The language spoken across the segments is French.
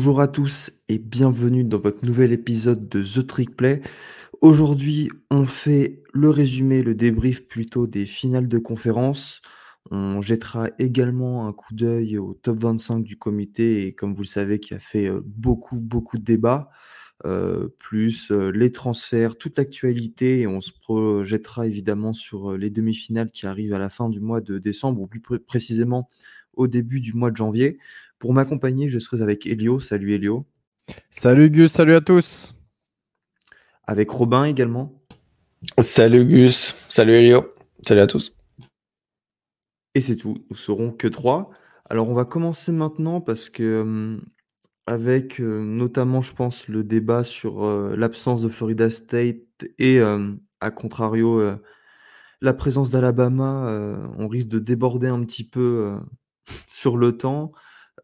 Bonjour à tous et bienvenue dans votre nouvel épisode de The Trick Play. Aujourd'hui, on fait le résumé, le débrief plutôt des finales de conférence. On jettera également un coup d'œil au top 25 du comité et comme vous le savez, qui a fait beaucoup de débats, plus les transferts, toute l'actualité et on se projettera évidemment sur les demi-finales qui arrivent à la fin du mois de décembre ou plus précisément au début du mois de janvier. Pour m'accompagner, je serai avec Elio. Salut Elio. Salut Gus, salut à tous. Avec Robin également. Salut Gus, salut Elio, salut à tous. Et c'est tout, nous serons que 3. Alors on va commencer maintenant parce que avec notamment je pense le débat sur l'absence de Florida State et à contrario la présence d'Alabama, on risque de déborder un petit peu sur le temps.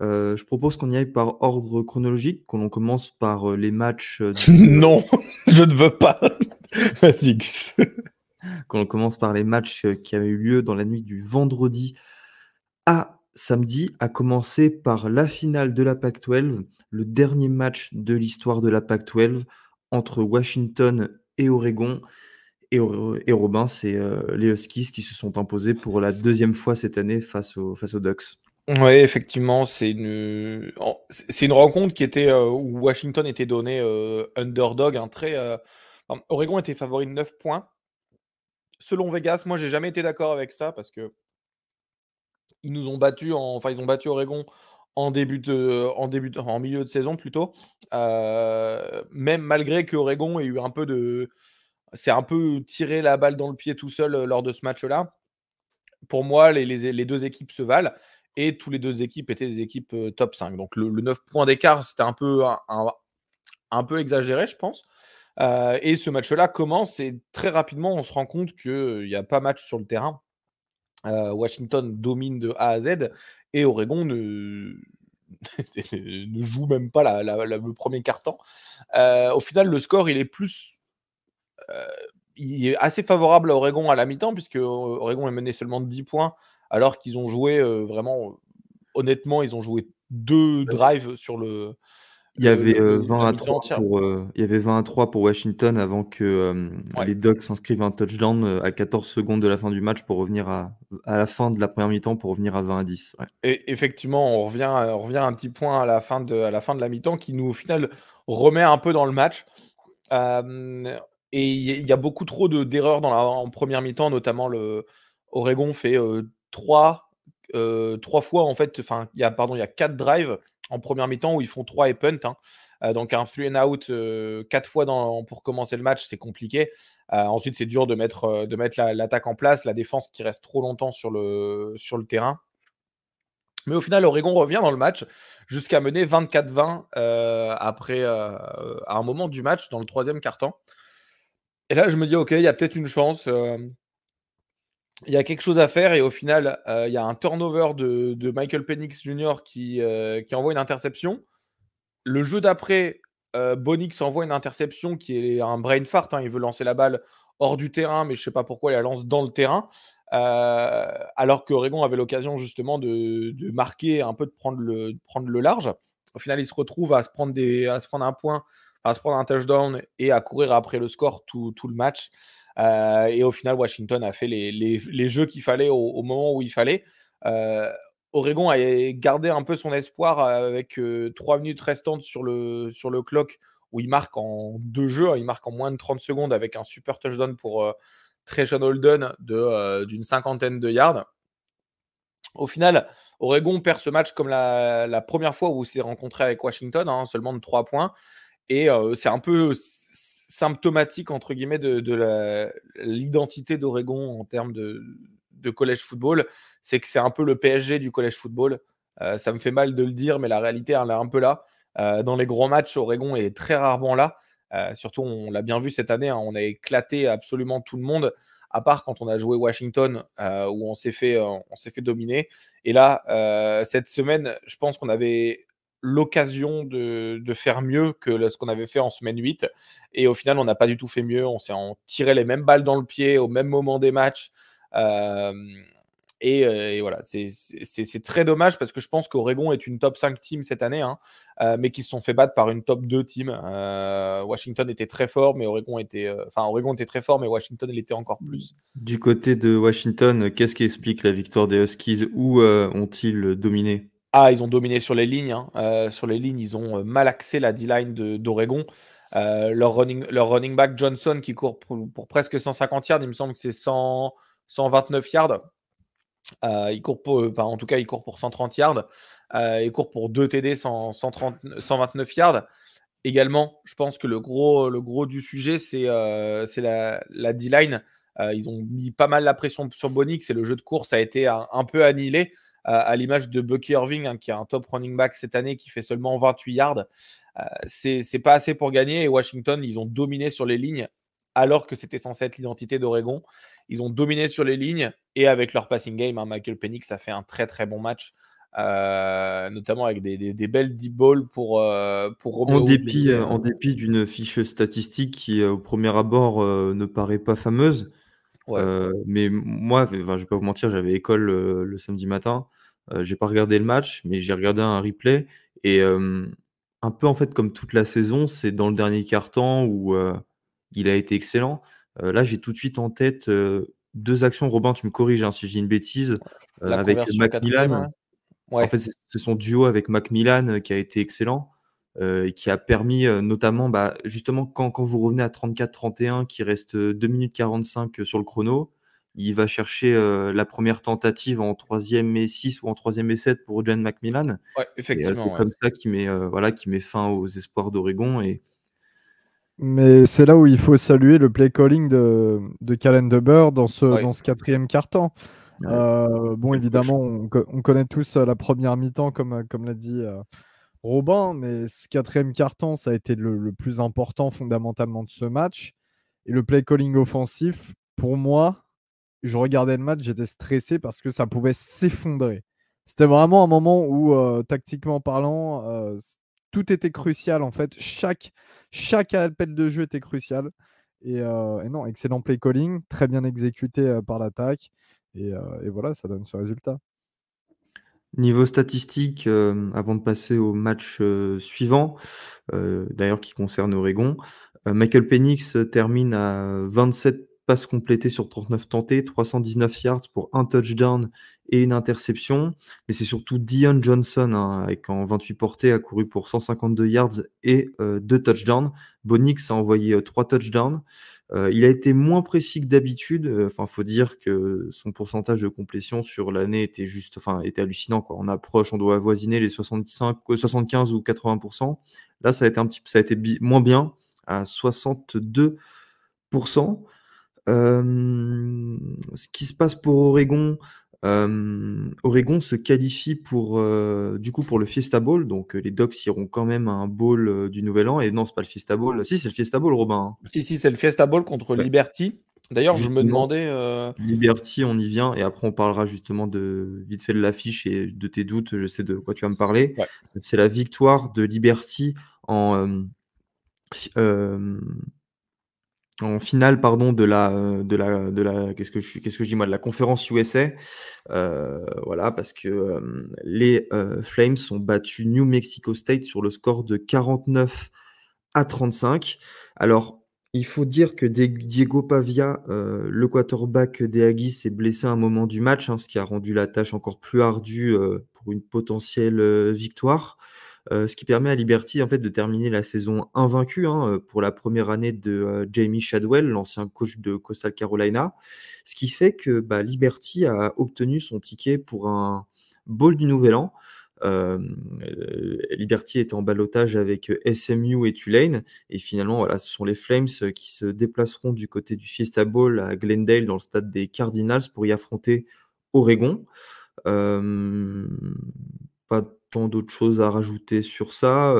Je propose qu'on y aille par ordre chronologique, qu'on commence par les matchs Non, je ne veux pas. Vas-y Gus. qu'on commence par les matchs qui avaient eu lieu dans la nuit du vendredi à samedi, à commencer par la finale de la Pac-12, le dernier match de l'histoire de la Pac-12 entre Washington et Oregon. Et Robin, c'est les Huskies qui se sont imposés pour la deuxième fois cette année face aux Ducks. Oui, effectivement, c'est une rencontre qui était où Washington était donné underdog, Oregon était favori de 9 points. Selon Vegas, moi j'ai jamais été d'accord avec ça parce que ils nous ont battus ils ont battu Oregon en milieu de saison plutôt. Même malgré que Oregon ait eu c'est un peu tiré la balle dans le pied tout seul lors de ce match-là. Pour moi, les deux équipes se valent et tous les deux équipes étaient des équipes top 5. Donc le 9 points d'écart, c'était un peu exagéré, je pense. Et ce match-là commence et très rapidement, on se rend compte qu'il n'y a pas match sur le terrain. Washington domine de A à Z et Oregon ne joue même pas le premier quart-temps. Au final, le score, il est assez favorable à Oregon à la mi-temps, puisque Oregon est mené seulement de 10 points, alors qu'ils ont joué honnêtement, ils ont joué 2 drives sur Il y avait la 20 à mi-temps 3 entière. il y avait 20 à 3 pour Washington avant que Ouais. les Ducks s'inscrivent un touchdown à 14 secondes de la fin du match pour revenir à la fin de la première mi-temps pour revenir à 20 à 10. Ouais. Et effectivement, on revient à un petit point à la fin de la mi-temps qui nous, au final, remet un peu dans le match. Et il y a beaucoup trop d'erreurs en première mi-temps, notamment Oregon fait 3 fois en fait. Enfin, il y a 4 drives en première mi-temps où ils font 3 et punt. Donc un 3 and out 4 fois pour commencer le match, c'est compliqué. Ensuite, c'est dur de mettre l'attaque en place, la défense qui reste trop longtemps sur le terrain. Mais au final, Oregon revient dans le match jusqu'à mener 24-20 après à un moment du match dans le troisième quart-temps. Et là, je me dis, OK, il y a peut-être une chance. Il y a quelque chose à faire. Et au final, il y a un turnover de Michael Penix Jr. qui envoie une interception. Le jeu d'après, Bonix envoie une interception qui est un brain fart. Il veut lancer la balle hors du terrain, mais je ne sais pas pourquoi il la lance dans le terrain. Alors qu'Oregon avait l'occasion justement de marquer un peu, de prendre le large. Au final, il se retrouve à se prendre un point, à se prendre un touchdown et à courir après le score tout le match. Et au final, Washington a fait les jeux qu'il fallait au moment où il fallait. Oregon a gardé un peu son espoir avec 3 minutes restantes sur le clock où il marque en 2 jeux. Il marque en moins de 30 secondes avec un super touchdown pour Trajan Holden d'une 50aine de yards. Au final, Oregon perd ce match comme la première fois où il s'est rencontré avec Washington, seulement de 3 points. Et c'est un peu symptomatique, entre guillemets, de l'identité d'Oregon en termes de college football. C'est que c'est un peu le PSG du college football. Ça me fait mal de le dire, mais la réalité, elle est un peu là. Dans les gros matchs, Oregon est très rarement là. Surtout, on l'a bien vu cette année, on a éclaté absolument tout le monde, à part quand on a joué Washington, où on s'est fait dominer. Et là, cette semaine, je pense qu'on avait l'occasion de faire mieux que ce qu'on avait fait en semaine 8. Et au final, on n'a pas du tout fait mieux. On tiré les mêmes balles dans le pied au même moment des matchs. Et voilà, c'est très dommage parce que je pense qu'Oregon est une top 5 team cette année, hein, mais qui se sont fait battre par une top 2 team. Washington était très fort, mais Oregon était très fort, mais Washington l'était encore plus. Du côté de Washington, qu'est-ce qui explique la victoire des Huskies? Où ont-ils dominé? Ah, ils ont dominé sur les lignes, hein. Sur les lignes, ils ont mal axé la D-line d'Oregon. Leur running back Johnson qui court pour presque 150 yards, il me semble que c'est 129 yards. Il court en tout cas, il court pour 130 yards. Il court pour 2 TD, 129 yards. Également, je pense que le gros du sujet, c'est la D-line. Ils ont mis pas mal la pression sur Bonix et le jeu de course a été un peu annihilé, à l'image de Bucky Irving, hein, qui est un top running back cette année, qui fait seulement 28 yards. C'est pas assez pour gagner, et Washington, ils ont dominé sur les lignes alors que c'était censé être l'identité d'Oregon. Ils ont dominé sur les lignes et avec leur passing game, hein, Michael Penix a fait un très très bon match, notamment avec des belles deep balls pour En Romeo dépit, Ogbonnier. en dépit d'une fiche statistique qui, au premier abord, ne paraît pas fameuse. Ouais. Mais moi, enfin, je vais pas vous mentir, j'avais école, le samedi matin. J'ai pas regardé le match, mais j'ai regardé un replay et un peu, en fait, comme toute la saison, c'est dans le dernier quart-temps où, il a été excellent. Là, j'ai tout de suite en tête, 2 actions. Robin, tu me corriges, hein, si je dis une bêtise, La avec conversion au quatrième, Macmillan. ouais. En Ouais. fait, c'est son duo avec Macmillan, qui a été excellent, et qui a permis, notamment, bah, justement quand vous revenez à 34-31, qu'il reste, 2 minutes 45, sur le chrono, il va chercher, la première tentative en 3e et 6 ou en 3e et 7 pour John Macmillan Ouais, et c'est effectivement, ouais. comme ça qu'il met, voilà, qu'il met fin aux espoirs d'Oregon et Mais c'est là où il faut saluer le play calling de Kalen DeBoer Ouais. dans ce quatrième quart-temps. ouais, Bon, quel coach. évidemment, on connaît tous la première mi-temps, comme l'a dit Robin, mais ce quatrième quart-temps, ça a été le plus important fondamentalement de ce match. Et le play calling offensif, pour moi, je regardais le match, j'étais stressé parce que ça pouvait s'effondrer. C'était vraiment un moment où, tactiquement parlant, tout était crucial en fait. Chaque appel de jeu était crucial. Et non, excellent play calling, très bien exécuté par l'attaque. Et voilà, ça donne ce résultat. Niveau statistique, avant de passer au match, suivant, d'ailleurs qui concerne Oregon. Michael Penix termine à 27 passes complétées sur 39 tentées, 319 yards pour un touchdown et une interception. Mais c'est surtout Dion Johnson, hein, avec en 28 portées, a couru pour 152 yards et 2 touchdowns. Bonix a envoyé 3 touchdowns. Il a été moins précis que d'habitude. Enfin, faut dire que son pourcentage de complétion sur l'année était juste, enfin, était hallucinant, quoi. On doit avoisiner les 75 ou 80. Là, ça a été moins bien, à 62. Ce qui se passe pour Oregon, Oregon se qualifie pour, du coup, pour le Fiesta Bowl. Donc, les Ducks iront quand même à un bowl, du Nouvel An et non, c'est pas le Fiesta Bowl. Si, c'est le Fiesta Bowl, Robin, hein. Si, c'est le Fiesta Bowl contre Ouais. Liberty. D'ailleurs, je me Justement, demandais. Liberty, on y vient et après on parlera justement de vite fait de l'affiche et de tes doutes, je sais de quoi tu vas me parler. Ouais. C'est la victoire de Liberty en, fi en finale, pardon, qu'est-ce que je dis moi? De la conférence USA. Voilà, parce que, les, Flames ont battu New Mexico State sur le score de 49-35. Alors, il faut dire que Diego Pavia, le quarterback des Aggies, s'est blessé à un moment du match, hein, ce qui a rendu la tâche encore plus ardue, pour une potentielle, victoire. Ce qui permet à Liberty, en fait, de terminer la saison invaincue, hein, pour la première année de, Jamie Shadwell, l'ancien coach de Coastal Carolina. Ce qui fait que, bah, Liberty a obtenu son ticket pour un bowl du Nouvel An. Liberty était en ballottage avec, SMU et Tulane et finalement, voilà, ce sont les Flames, qui se déplaceront du côté du Fiesta Bowl à Glendale, dans le stade des Cardinals, pour y affronter Oregon. Pas tant d'autres choses à rajouter sur ça.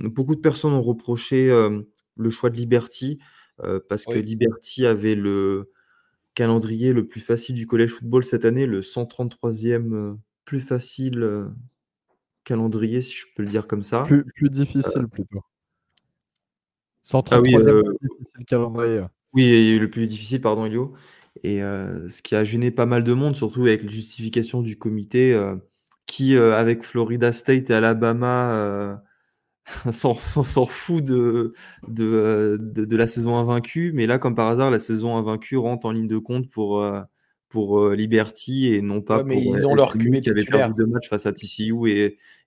Beaucoup de personnes ont reproché, le choix de Liberty, parce que Oui. Liberty avait le calendrier le plus facile du college football cette année, le 133e, plus facile, calendrier, si je peux le dire comme ça. Plus difficile plutôt. Ah oui, 133e plus difficile calendrier. oui, et le plus difficile, pardon, Elio. Et ce qui a gêné pas mal de monde, surtout avec les justifications du comité, qui, avec Florida State et Alabama, s'en fout de la saison invaincue. Mais là, comme par hasard, la saison invaincue rentre en ligne de compte pour Liberty et non pas Ouais, mais pour ils ont leur SMU QB qui avait perdu titulaire. 2 matchs face à TCU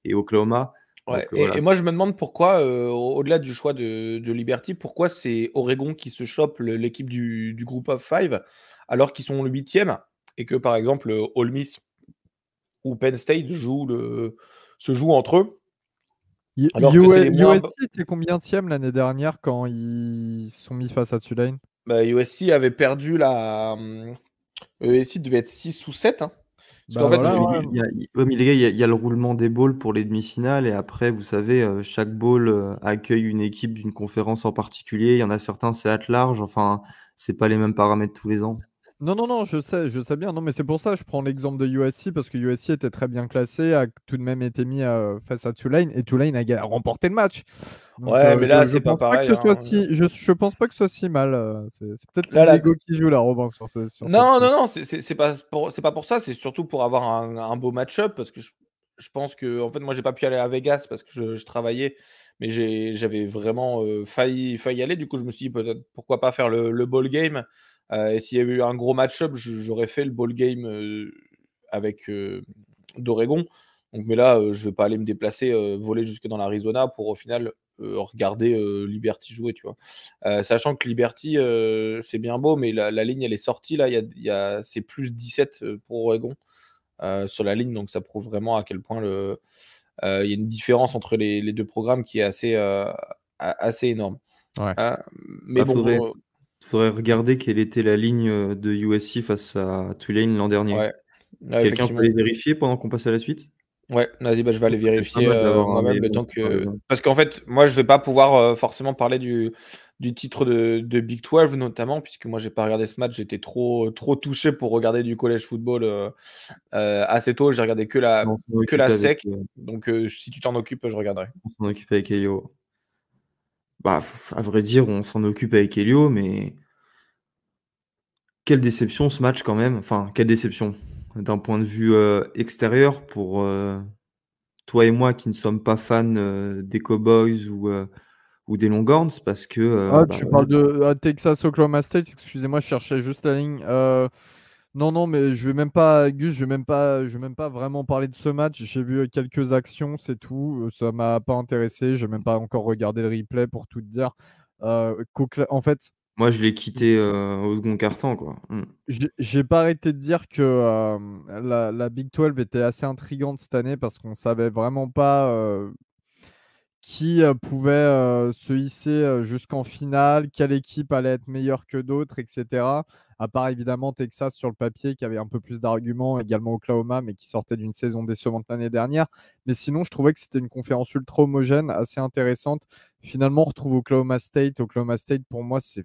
et Oklahoma. Ouais, Donc voilà. et moi je me demande pourquoi, au-delà du choix de Liberty, pourquoi c'est Oregon qui se chope l'équipe du Group of Five alors qu'ils sont le 8e et que par exemple Ole Miss ou Penn State se jouent entre eux alors que c'est les moins. USC était combienième l'année dernière quand ils se sont mis face à Tulane? Bah, USC avait perdu USC devait être 6 ou 7. Hein. Parce Bah qu'en fait, Ouais, voilà, mais ouais. ouais, mais les gars, il y a le roulement des bowls pour les demi-finales et après, vous savez, chaque bowl accueille une équipe d'une conférence en particulier. Il y en a certains, c'est at large. Enfin, c'est pas les mêmes paramètres tous les ans. Non, non, non, je sais bien. Non, mais c'est pour ça que je prends l'exemple de USC parce que USC était très bien classé, a tout de même été mis face à Tulane et Tulane a remporté le match. Donc ouais, mais là, je c'est pas pense pas que pareil. ce soit Hein. je pense pas que ce soit si mal. C'est peut-être Là, l'ego qui joue là, Robin, sur Non, celle-ci. non, non, c'est pas pour ça, c'est surtout pour avoir un beau match-up parce que je pense que, en fait, moi, j'ai pas pu aller à Vegas parce que je travaillais, mais j'avais vraiment failli y aller. Du coup, je me suis dit peut-être pourquoi pas faire le ball game. Et s'il y avait eu un gros match-up, j'aurais fait le ball game avec d'Oregon. Donc, mais là, je vais pas aller me déplacer, voler jusque dans l'Arizona pour au final regarder Liberty jouer, tu vois. Sachant que Liberty, c'est bien beau, mais la ligne, elle est sortie. Là, c'est plus 17 pour Oregon sur la ligne. Donc, ça prouve vraiment à quel point il y a une différence entre les deux programmes qui est assez énorme. Ouais. Mais bon, Faudrait regarder quelle était la ligne de USC face à Tulane l'an dernier. ouais, ouais, Quelqu'un peut effectivement. aller vérifier pendant qu'on passe à la suite? Ouais, vas-y, bah, je vais aller Ça serait pas vérifier mal d'avoir un moi-même le élément de temps que. comparaison. Parce qu'en fait, moi, je vais pas pouvoir forcément parler du titre de Big 12 notamment, puisque moi, j'ai pas regardé ce match. J'étais trop touché pour regarder du college football assez tôt. J'ai regardé que On s'en que occupe la avec, SEC. Donc, si tu t'en occupes, je regarderai. Elio. Bah, à vrai dire, on s'en occupe avec Elio, mais quelle déception ce match quand même. Enfin, quelle déception d'un point de vue extérieur pour toi et moi qui ne sommes pas fans des Cowboys ou des Longhorns, parce que Ah, bah, tu voilà. parles de Texas Oklahoma State, excusez-moi, je cherchais juste la ligne. Non, non, mais je vais même pas, Gus, je vais même pas vraiment parler de ce match. J'ai vu quelques actions, c'est tout. Ça m'a pas intéressé. J'ai même pas encore regardé le replay pour tout te dire. En fait, Moi je l'ai quitté au second quart-temps, quoi. j'ai pas arrêté de dire que la Big 12 était assez intrigante cette année parce qu'on savait vraiment pas qui pouvait se hisser jusqu'en finale, quelle équipe allait être meilleure que d'autres, etc. À part évidemment Texas sur le papier qui avait un peu plus d'arguments, également Oklahoma, mais qui sortait d'une saison décevante l'année dernière. Mais sinon, je trouvais que c'était une conférence ultra homogène, assez intéressante. Finalement, on retrouve Oklahoma State. Oklahoma State, pour moi, c'est.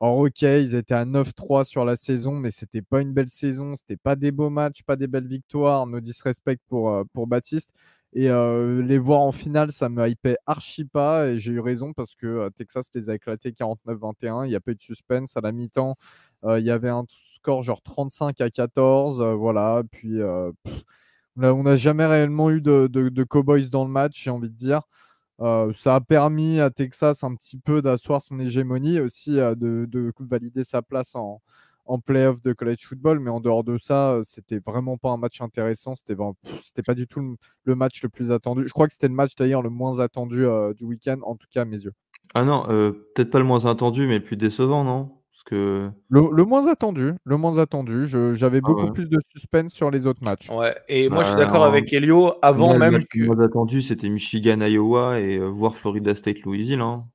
Alors, ok, ils étaient à 9-3 sur la saison, mais c'était pas une belle saison, c'était pas des beaux matchs, pas des belles victoires. No disrespect pour Baptiste. Et les voir en finale, ça me hypait archi pas. Et j'ai eu raison parce que Texas les a éclatés 49-21. Il n'y a pas eu de suspense. À la mi-temps, il y avait un score genre 35-14. Voilà. Puis on n'a jamais réellement eu de Cowboys dans le match, j'ai envie de dire. Ça a permis à Texas un petit peu d'asseoir son hégémonie, aussi de valider sa place en playoff de college football. Mais en dehors de ça, c'était vraiment pas un match intéressant. C'était pas du tout le match le plus attendu. Je crois que c'était le match d'ailleurs le moins attendu du week-end, en tout cas à mes yeux. Ah non, peut-être pas le moins attendu, mais le plus décevant, non? Parce que Le moins attendu, le moins attendu. J'avais ah beaucoup ouais. plus de suspense sur les autres matchs. Ouais, et moi, je suis d'accord Bah, avec Elio avant moi, le même match le que. moins attendu, c'était Michigan, Iowa et voir Florida State, Louisville, hein.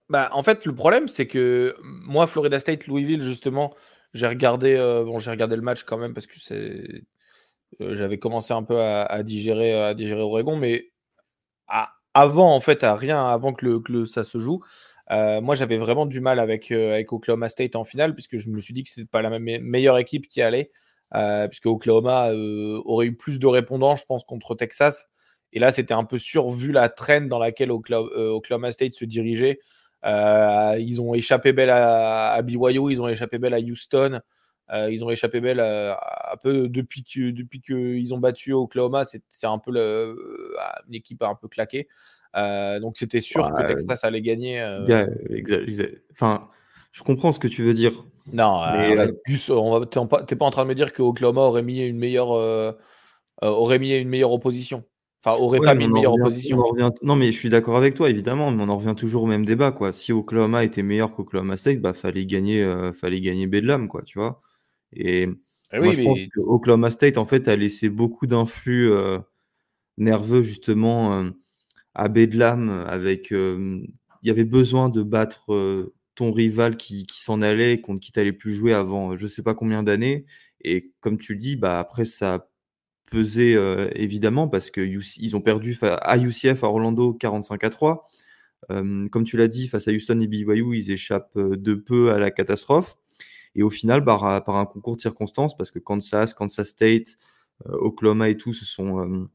Bah, en fait, le problème, c'est que moi, Florida State, Louisville, justement, j'ai regardé le match quand même parce que j'avais commencé un peu à digérer Oregon, mais avant, en fait, avant que ça se joue, moi, j'avais vraiment du mal avec Oklahoma State en finale, puisque je me suis dit que c'était pas la meilleure équipe qui allait, puisque Oklahoma aurait eu plus de répondants, je pense, contre Texas. Et là, c'était un peu sûr, vu la trend dans laquelle Oklahoma State se dirigeait. Ils ont échappé belle à BYU, ils ont échappé belle à Houston. Ils ont échappé belle un peu depuis qu'ils ont battu Oklahoma. C'est un peu une équipe un peu claquée. Donc c'était sûr que Ouais, Texas allait gagner. gars, enfin, je comprends ce que tu veux dire, Non, mais arrête, Gus, t'es pas en train de me dire que Oklahoma aurait mis une meilleure opposition. Enfin, aurait ouais, pas mais mis une meilleure on opposition. en revient. Non, mais je suis d'accord avec toi, évidemment, mais on en revient toujours au même débat, quoi. Si Oklahoma était meilleur qu'Oklahoma State, bah fallait gagner Bedlam, quoi, tu vois. Et Eh moi, oui, je pense mais que Oklahoma State, en fait, a laissé beaucoup d'influx nerveux justement à Bedlam, avec il y avait besoin de battre ton rival qui s'en allait, contre qui t'allais plus jouer avant je sais pas combien d'années. Et comme tu le dis, bah après ça a pesé évidemment parce que ils ont perdu à UCF à Orlando 45-3. Comme tu l'as dit, face à Houston et BYU, ils échappent de peu à la catastrophe. Et au final, par un concours de circonstances, parce que Kansas State, Oklahoma et tout se sont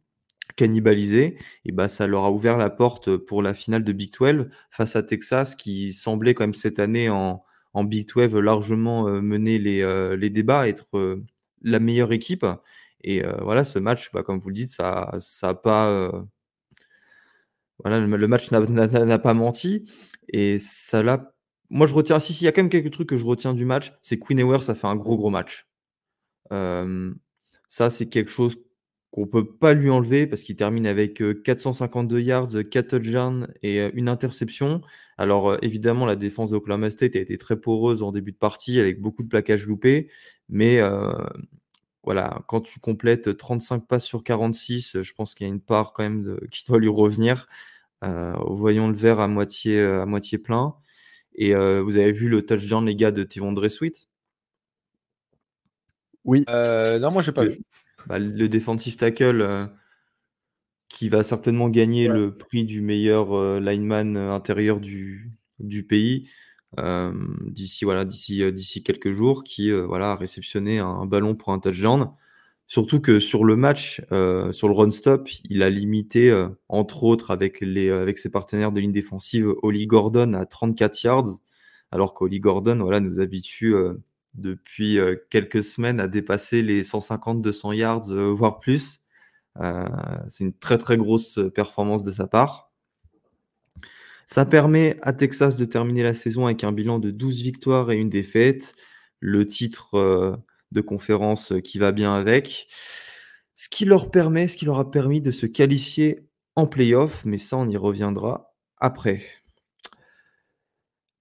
cannibalisés, et bah, ça leur a ouvert la porte pour la finale de Big 12 face à Texas, qui semblait quand même cette année en Big 12 largement mener les débats, être la meilleure équipe. Et voilà, ce match, bah, comme vous le dites, ça a pas, voilà, le match n'a pas menti. Et ça l'a. Moi, je retiens, si, il y a quand même quelques trucs que je retiens du match, c'est Queen Ewers, ça fait un gros match. Euh, Ça, c'est quelque chose qu'on peut pas lui enlever parce qu'il termine avec 452 yards, 4 touchdowns et une interception. Alors, évidemment, la défense d'Oklahoma State a été très poreuse en début de partie avec beaucoup de plaquages loupés. Mais voilà, quand tu complètes 35 passes sur 46, je pense qu'il y a une part quand même qui doit lui revenir. Voyons le verre à moitié plein. Et vous avez vu le touchdown, les gars, de Tivondre Sweet? Oui, non, moi j'ai pas Le, vu. le defensive tackle qui va certainement gagner le prix du meilleur lineman intérieur du pays d'ici quelques jours, qui voilà, a réceptionné un ballon pour un touchdown. Surtout que sur le match, sur le run-stop, il a limité, entre autres avec ses partenaires de ligne défensive, Oli Gordon à 34 yards, alors qu'Oli Gordon, voilà, nous habitue depuis quelques semaines à dépasser les 150-200 yards, voire plus. Euh, c'est une très grosse performance de sa part. Ça permet à Texas de terminer la saison avec un bilan de 12 victoires et une défaite. Le titre de conférence qui va bien avec. Ce qui leur a permis de se qualifier en playoff, mais ça, on y reviendra après.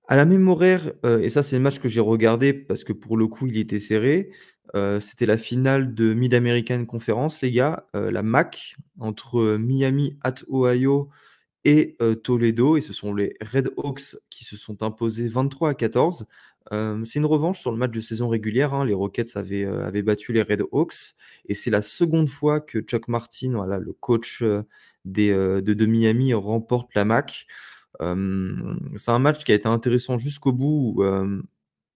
À la même horaire, et ça, c'est le match que j'ai regardé parce que pour le coup, il était serré. C'était la finale de Mid-American Conference, les gars, la MAC, entre Miami at Ohio et Toledo, et ce sont les Red Hawks qui se sont imposés 23-14. C'est une revanche sur le match de saison régulière, hein. Les Rockets avaient battu les Red Hawks, et c'est la seconde fois que Chuck Martin, voilà, le coach de Miami, remporte la MAC. C'est un match qui a été intéressant jusqu'au bout, où,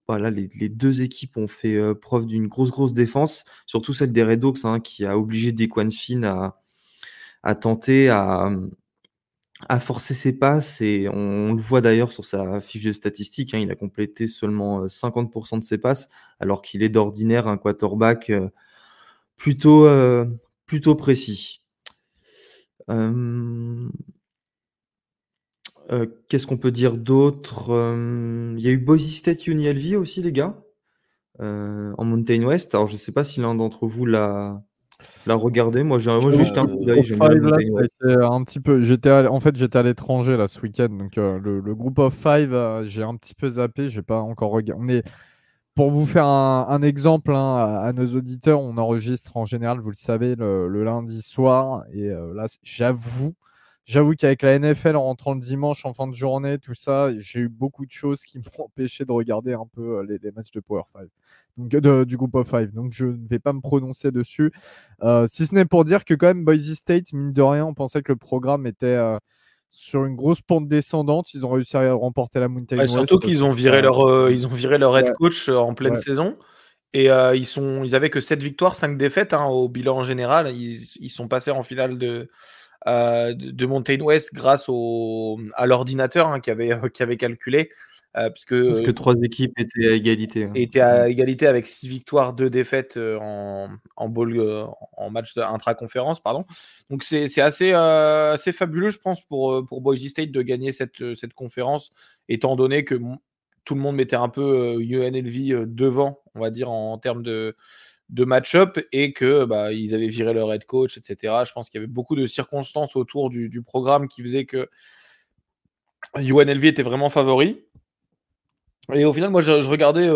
voilà, les deux équipes ont fait preuve d'une grosse défense, surtout celle des Red Hawks, hein, qui a obligé Dequan Finn à tenter à forcer ses passes. Et on le voit d'ailleurs sur sa fiche de statistiques, hein, il a complété seulement 50% de ses passes, alors qu'il est d'ordinaire un quarterback plutôt, plutôt précis. Qu'est-ce qu'on peut dire d'autre? Il y a eu Boise State UNLV aussi, les gars, en Mountain West. Alors, je ne sais pas si l'un d'entre vous l'a regardé. Moi, j'ai j'avoue jeté que un le coup groupe d'œil, of j'aime bien la five, là, Mountain ça a West. été un petit peu. En fait, j'étais à l'étranger là ce week-end, donc le groupe of five, j'ai un petit peu zappé. J'ai pas encore regardé. Pour vous faire un exemple, hein, à nos auditeurs, on enregistre en général, vous le savez, le lundi soir. Et là, j'avoue qu'avec la NFL, en rentrant le dimanche en fin de journée, tout ça, j'ai eu beaucoup de choses qui m'ont empêché de regarder un peu les matchs de Power 5, donc du groupe of five. Donc, je ne vais pas me prononcer dessus. Si ce n'est pour dire que quand même, Boise State, mine de rien, on pensait que le programme était sur une grosse pente descendante. Ils ont réussi à remporter la Mountain Ouais, West. surtout qu'ils ont viré ils ont viré leur head Ouais, coach en pleine ouais. saison. Et ils avaient que 7 victoires, 5 défaites, hein, au bilan général. Ils sont passés en finale de Mountain West grâce à l'ordinateur, hein, qui avait calculé. parce Parce que que 3 équipes étaient à égalité, était à égalité avec 6 victoires, 2 défaites, en bowl, en match intra-conférence, pardon. Donc c'est assez fabuleux, je pense, pour Boise State de gagner cette conférence, étant donné que tout le monde mettait un peu UNLV devant, on va dire, en termes de match-up, et que ils avaient viré leur head coach, etc. Je pense qu'il y avait beaucoup de circonstances autour du programme qui faisaient que UNLV était vraiment favori. Et au final, moi, je regardais.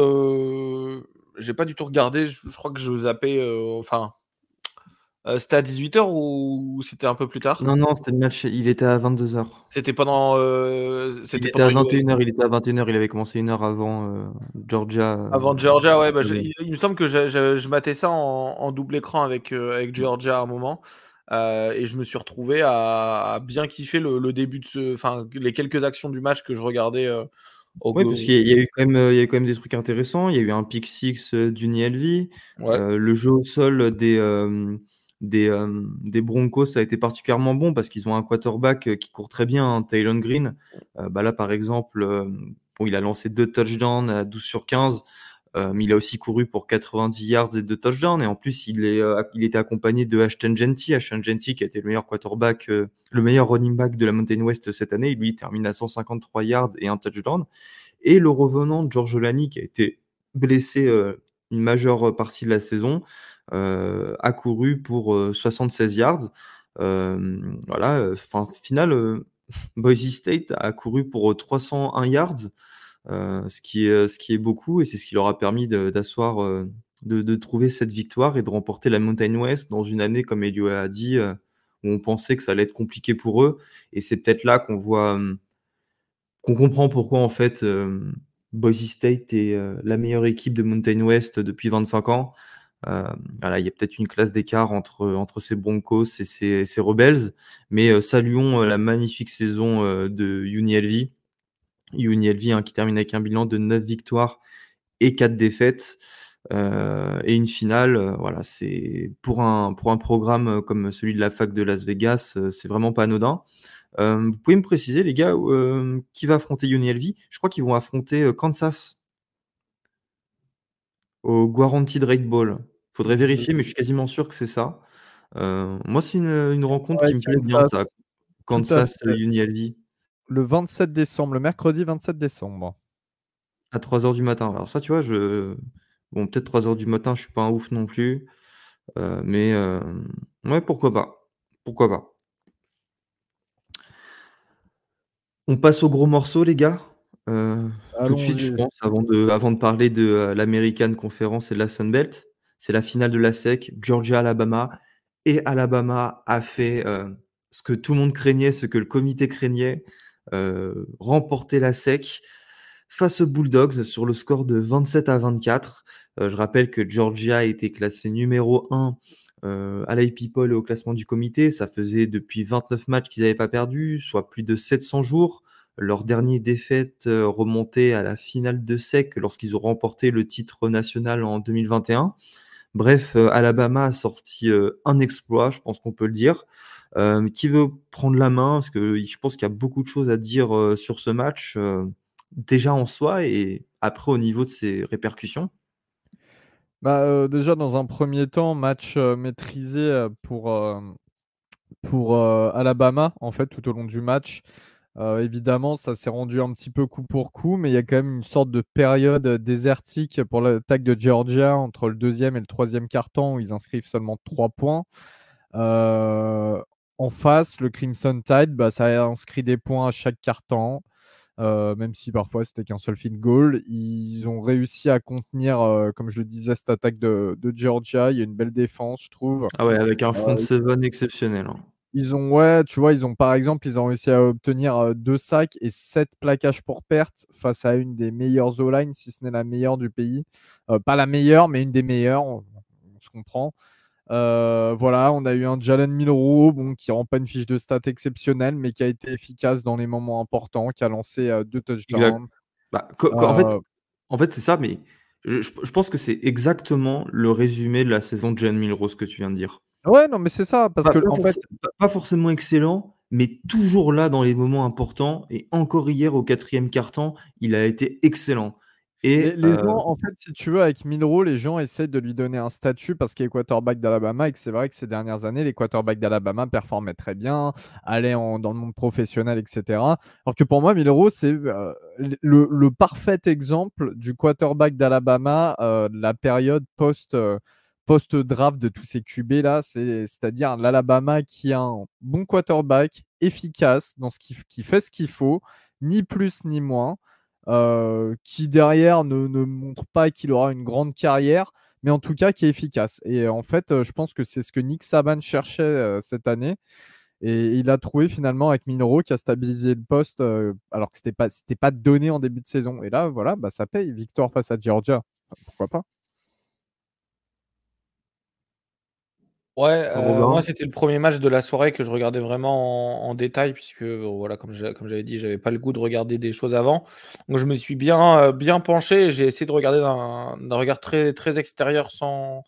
J'ai pas du tout regardé. Je crois que je zappais. Enfin, c'était à 18h ou c'était un peu plus tard? Non, c'était le match, il était à 22h. C'était pendant. Il C'était était à pendant 21h, il était à 21h, il avait commencé 1 heure avant Georgia. avant Georgia, ouais. Illinois. Il me semble que je matais ça en double écran avec Georgia à un moment. Et je me suis retrouvé à bien kiffer le début enfin, les quelques actions du match que je regardais au Oui, parce go. qu'il y a eu quand même, il y a eu quand même des trucs intéressants. Il y a eu un pick six d'UNLV. Ouais. Le jeu au sol des Broncos a été particulièrement bon parce qu'ils ont un quarterback qui court très bien, hein, Taylon Green. Là, par exemple, bon, il a lancé 2 touchdowns à 12/15. Mais il a aussi couru pour 90 yards et 2 touchdowns. Et en plus, il était accompagné de Ashton Jeanty. Ashton Jeanty qui a été le meilleur quarterback, le meilleur running back de la Mountain West cette année. Lui, il termine à 153 yards et un touchdown. Et le revenant George Olani, qui a été blessé une majeure partie de la saison, a couru pour 76 yards. Final, Boise State a couru pour 301 yards, ce qui est beaucoup, et c'est ce qui leur a permis d'asseoir, de trouver cette victoire et de remporter la Mountain West dans une année, comme Elio a dit, où on pensait que ça allait être compliqué pour eux. Et c'est peut-être là qu'on comprend pourquoi en fait Boise State est la meilleure équipe de Mountain West depuis 25 ans. Il y a peut-être une classe d'écart entre ces Broncos et ces Rebels, mais saluons la magnifique saison de UNLV. UNLV, hein, qui termine avec un bilan de 9 victoires et 4 défaites. Et une finale, c'est pour un programme comme celui de la fac de Las Vegas, c'est vraiment pas anodin. Vous pouvez me préciser, les gars, qui va affronter UNLV? Je crois qu'ils vont affronter Kansas au Guaranteed Rate Bowl. Faudrait vérifier, mais je suis quasiment sûr que c'est ça. Moi, c'est une rencontre Ouais, qui me plaît bien, Kansas, ça. tout à Kansas fait. UNLV Le 27 décembre, le mercredi 27 décembre. à 3h du matin. Alors ça, tu vois, bon, peut-être 3h du matin, je suis pas un ouf non plus. Mais ouais, pourquoi pas? Pourquoi pas? On passe au gros morceau, les gars. Tout de suite, je Allons-y. pense, avant de parler de l'American Conference et de la Sun Belt. C'est la finale de la SEC, Georgia-Alabama. Et Alabama a fait ce que tout le monde craignait, ce que le comité craignait, remporter la SEC face aux Bulldogs sur le score de 27-24. Je rappelle que Georgia a été classé numéro 1 à l'AP Poll et au classement du comité. Ça faisait depuis 29 matchs qu'ils n'avaient pas perdu, soit plus de 700 jours. Leur dernière défaite remontait à la finale de SEC lorsqu'ils ont remporté le titre national en 2021. Bref, Alabama a sorti un exploit, je pense qu'on peut le dire. Qui veut prendre la main? Parce que je pense qu'il y a beaucoup de choses à dire sur ce match, déjà en soi et après au niveau de ses répercussions. Déjà dans un premier temps, match, maîtrisé, pour Alabama, en fait, tout au long du match. Évidemment, ça s'est rendu un petit peu coup pour coup, mais il y a quand même une sorte de période désertique pour l'attaque de Georgia entre le deuxième et le troisième quart-temps où ils inscrivent seulement 3 points. En face, le Crimson Tide, ça a inscrit des points à chaque quart-temps, même si parfois c'était qu'un seul field goal. Ils ont réussi à contenir, comme je le disais, cette attaque de Georgia. Il y a une belle défense, je trouve. Ah ouais, avec un front Euh, seven exceptionnel, hein. Ouais, tu vois, par exemple, ils ont réussi à obtenir 2 sacs et 7 plaquages pour perte face à une des meilleures O-line, si ce n'est la meilleure du pays. Pas la meilleure, mais une des meilleures, on se comprend. Voilà, on a eu un Jalen Milroe, bon, qui rend pas une fiche de stats exceptionnelle, mais qui a été efficace dans les moments importants, qui a lancé 2 Exact. touchdowns. En fait, Euh, c'est ça, mais je pense que c'est exactement le résumé de la saison de Jalen Milrose que tu viens de dire. ouais, non, mais c'est ça, parce Pas, que pas en fait, forcé- pas- pas forcément excellent, mais toujours là dans les moments importants et encore hier au 4e quart-temps, il a été excellent et Les gens, en fait, si tu veux, avec Milroe, les gens essayent de lui donner un statut parce qu'il est quarterback d'Alabama et que c'est vrai que ces dernières années, les quarterbacks d'Alabama performaient très bien, allaient dans le monde professionnel, etc. Alors que pour moi, Milroe, c'est le parfait exemple du quarterback d'Alabama de la période post-draft de tous ces QB là, c'est-à-dire l'Alabama qui a un bon quarterback efficace qui fait ce qu'il faut, ni plus ni moins, qui derrière ne montre pas qu'il aura une grande carrière, mais en tout cas qui est efficace. Et en fait, je pense que c'est ce que Nick Saban cherchait cette année. Et il a trouvé finalement avec Milroe qui a stabilisé le poste alors que c'était pas donné en début de saison. Et là, voilà, bah, ça paye. Victoire face à Georgia. Pourquoi pas? Ouais, moi Robin? c'était le premier match de la soirée que je regardais vraiment en détail puisque, voilà, comme j'avais dit, j'avais pas le goût de regarder des choses avant. Donc je me suis bien penché et j'ai essayé de regarder d'un regard très, très extérieur sans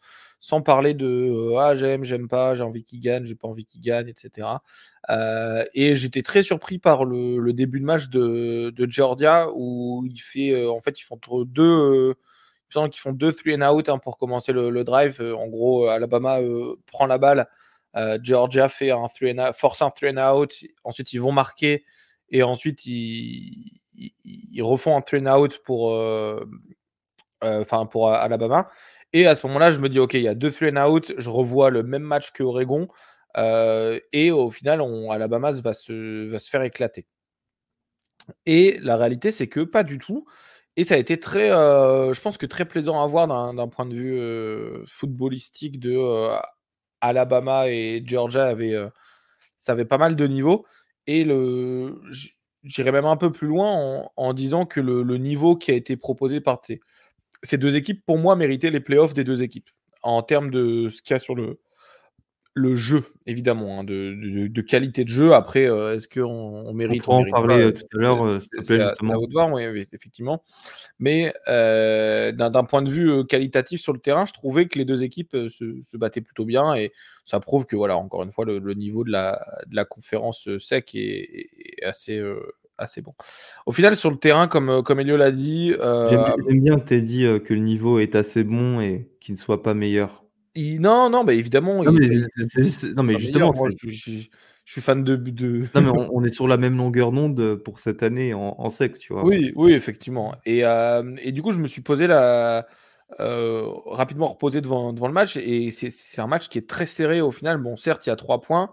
parler de, «Ah j'aime pas, j'ai envie qu'il gagne, j'ai pas envie qu'il gagne» et cetera. Et j'étais très surpris par le début de match de Georgia où en fait, ils font trop 2, qui font 2 3 and out, hein, pour commencer le drive. En gros, Alabama prend la balle. Georgia force un 3 and out. Ensuite, ils vont marquer. Et ensuite, ils refont un 3 and out pour Alabama. Et à ce moment-là, je me dis, OK, il y a 2 3 and out. Je revois le même match que Oregon. Et au final, Alabama va se faire éclater. Et la réalité, c'est que pas du tout. Et ça a été je pense que très plaisant à voir d'un point de vue footballistique Alabama et Georgia ça avait pas mal de niveau. Et j'irais même un peu plus loin en disant que le niveau qui a été proposé par ces deux équipes, pour moi, méritait les playoffs des deux équipes. En termes de ce qu'il y a sur le jeu, évidemment, hein, de qualité de jeu. Après, est-ce qu'on On mérite, on pourra en mérite pas, parler, tout à l'heure, s'il te plaît, c'est à justement. vous de voir, oui, oui, effectivement. Mais d'un point de vue qualitatif sur le terrain, je trouvais que les deux équipes se battaient plutôt bien et ça prouve que, voilà, encore une fois, le niveau de la conférence SEC est assez bon. Au final, sur le terrain, comme Elio l'a dit, J'aime bien que tu aies dit, que le niveau est assez bon et qu'il ne soit pas meilleur. non, non, bah, évidemment, Non mais non il est mais pas meilleur. justement, Moi, c'est je suis fan de non mais on est sur la même longueur d'onde, pour cette année en sec, tu vois? Oui, oui, effectivement. Et du coup, je me suis rapidement reposé devant le match et c'est un match qui est très serré au final. Bon, certes, il y a 3 points,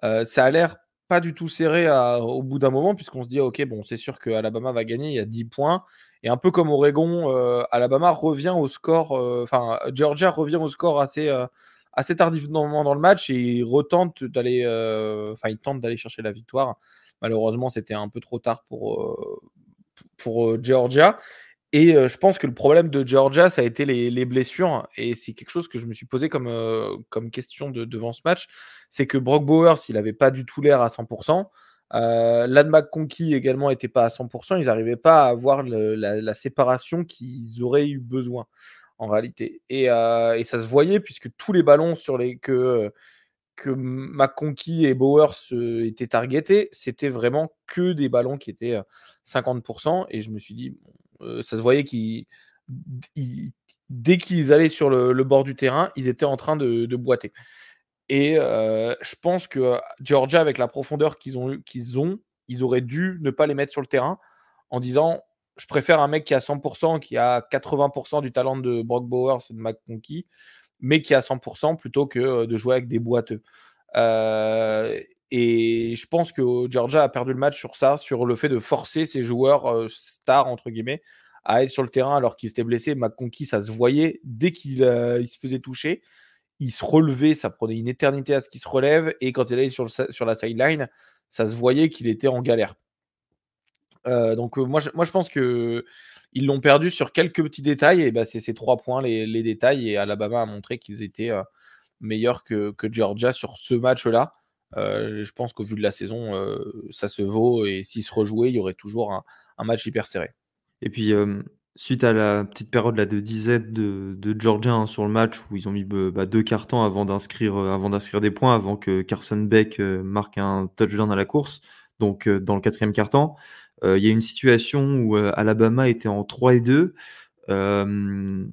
ça a l'air pas du tout serré au bout d'un moment puisqu'on se dit: «OK, bon, c'est sûr que Alabama va gagner, il y a 10 points» et un peu comme Oregon, Alabama revient au score, Georgia revient au score assez tardivement dans le match et ils tentent d'aller chercher la victoire. Malheureusement, c'était un peu trop tard pour Georgia. Et je pense que le problème de Georgia, ça a été les blessures. Et c'est quelque chose que je me suis posé comme question devant ce match. C'est que Brock Bowers, il n'avait pas du tout l'air à 100%. Lan McConkey également n'était pas à 100%. Ils n'arrivaient pas à avoir la séparation qu'ils auraient eu besoin en réalité. Et ça se voyait puisque tous les ballons que McConkey et Bowers étaient targetés, c'était vraiment que des ballons qui étaient 50%. Et je me suis dit, ça se voyait dès qu'ils allaient sur le bord du terrain, ils étaient en train de boiter. Et je pense que Georgia, avec la profondeur qu'ils ont, ils auraient dû ne pas les mettre sur le terrain en disant, je préfère un mec qui a 100%, qui a 80% du talent de Brock Bowers et de McConkey, mais qui a 100% plutôt que de jouer avec des boiteux. Et je pense que Georgia a perdu le match sur ça, sur le fait de forcer ses joueurs stars, entre guillemets, à être sur le terrain alors qu'ils étaient blessés. McConkey, ça se voyait dès qu'il se faisait toucher. Il se relevait, ça prenait une éternité à ce qu'il se relève. Et quand il allait sur la sideline, ça se voyait qu'il était en galère. Donc moi je pense que ils l'ont perdu sur quelques petits détails et bah, c'est ces 3 points, les détails. Et Alabama a montré qu'ils étaient meilleurs que Georgia sur ce match-là. Je pense qu'au vu de la saison, ça se vaut et s'ils se rejouaient, il y aurait toujours un match hyper serré. Et puis, Suite à la petite période là, de disette de Georgia hein, sur le match où ils ont mis 2 cartons avant d'inscrire des points, avant que Carson Beck marque un touchdown à la course, donc dans le quatrième carton. Il y a une situation où Alabama était en 3-2, même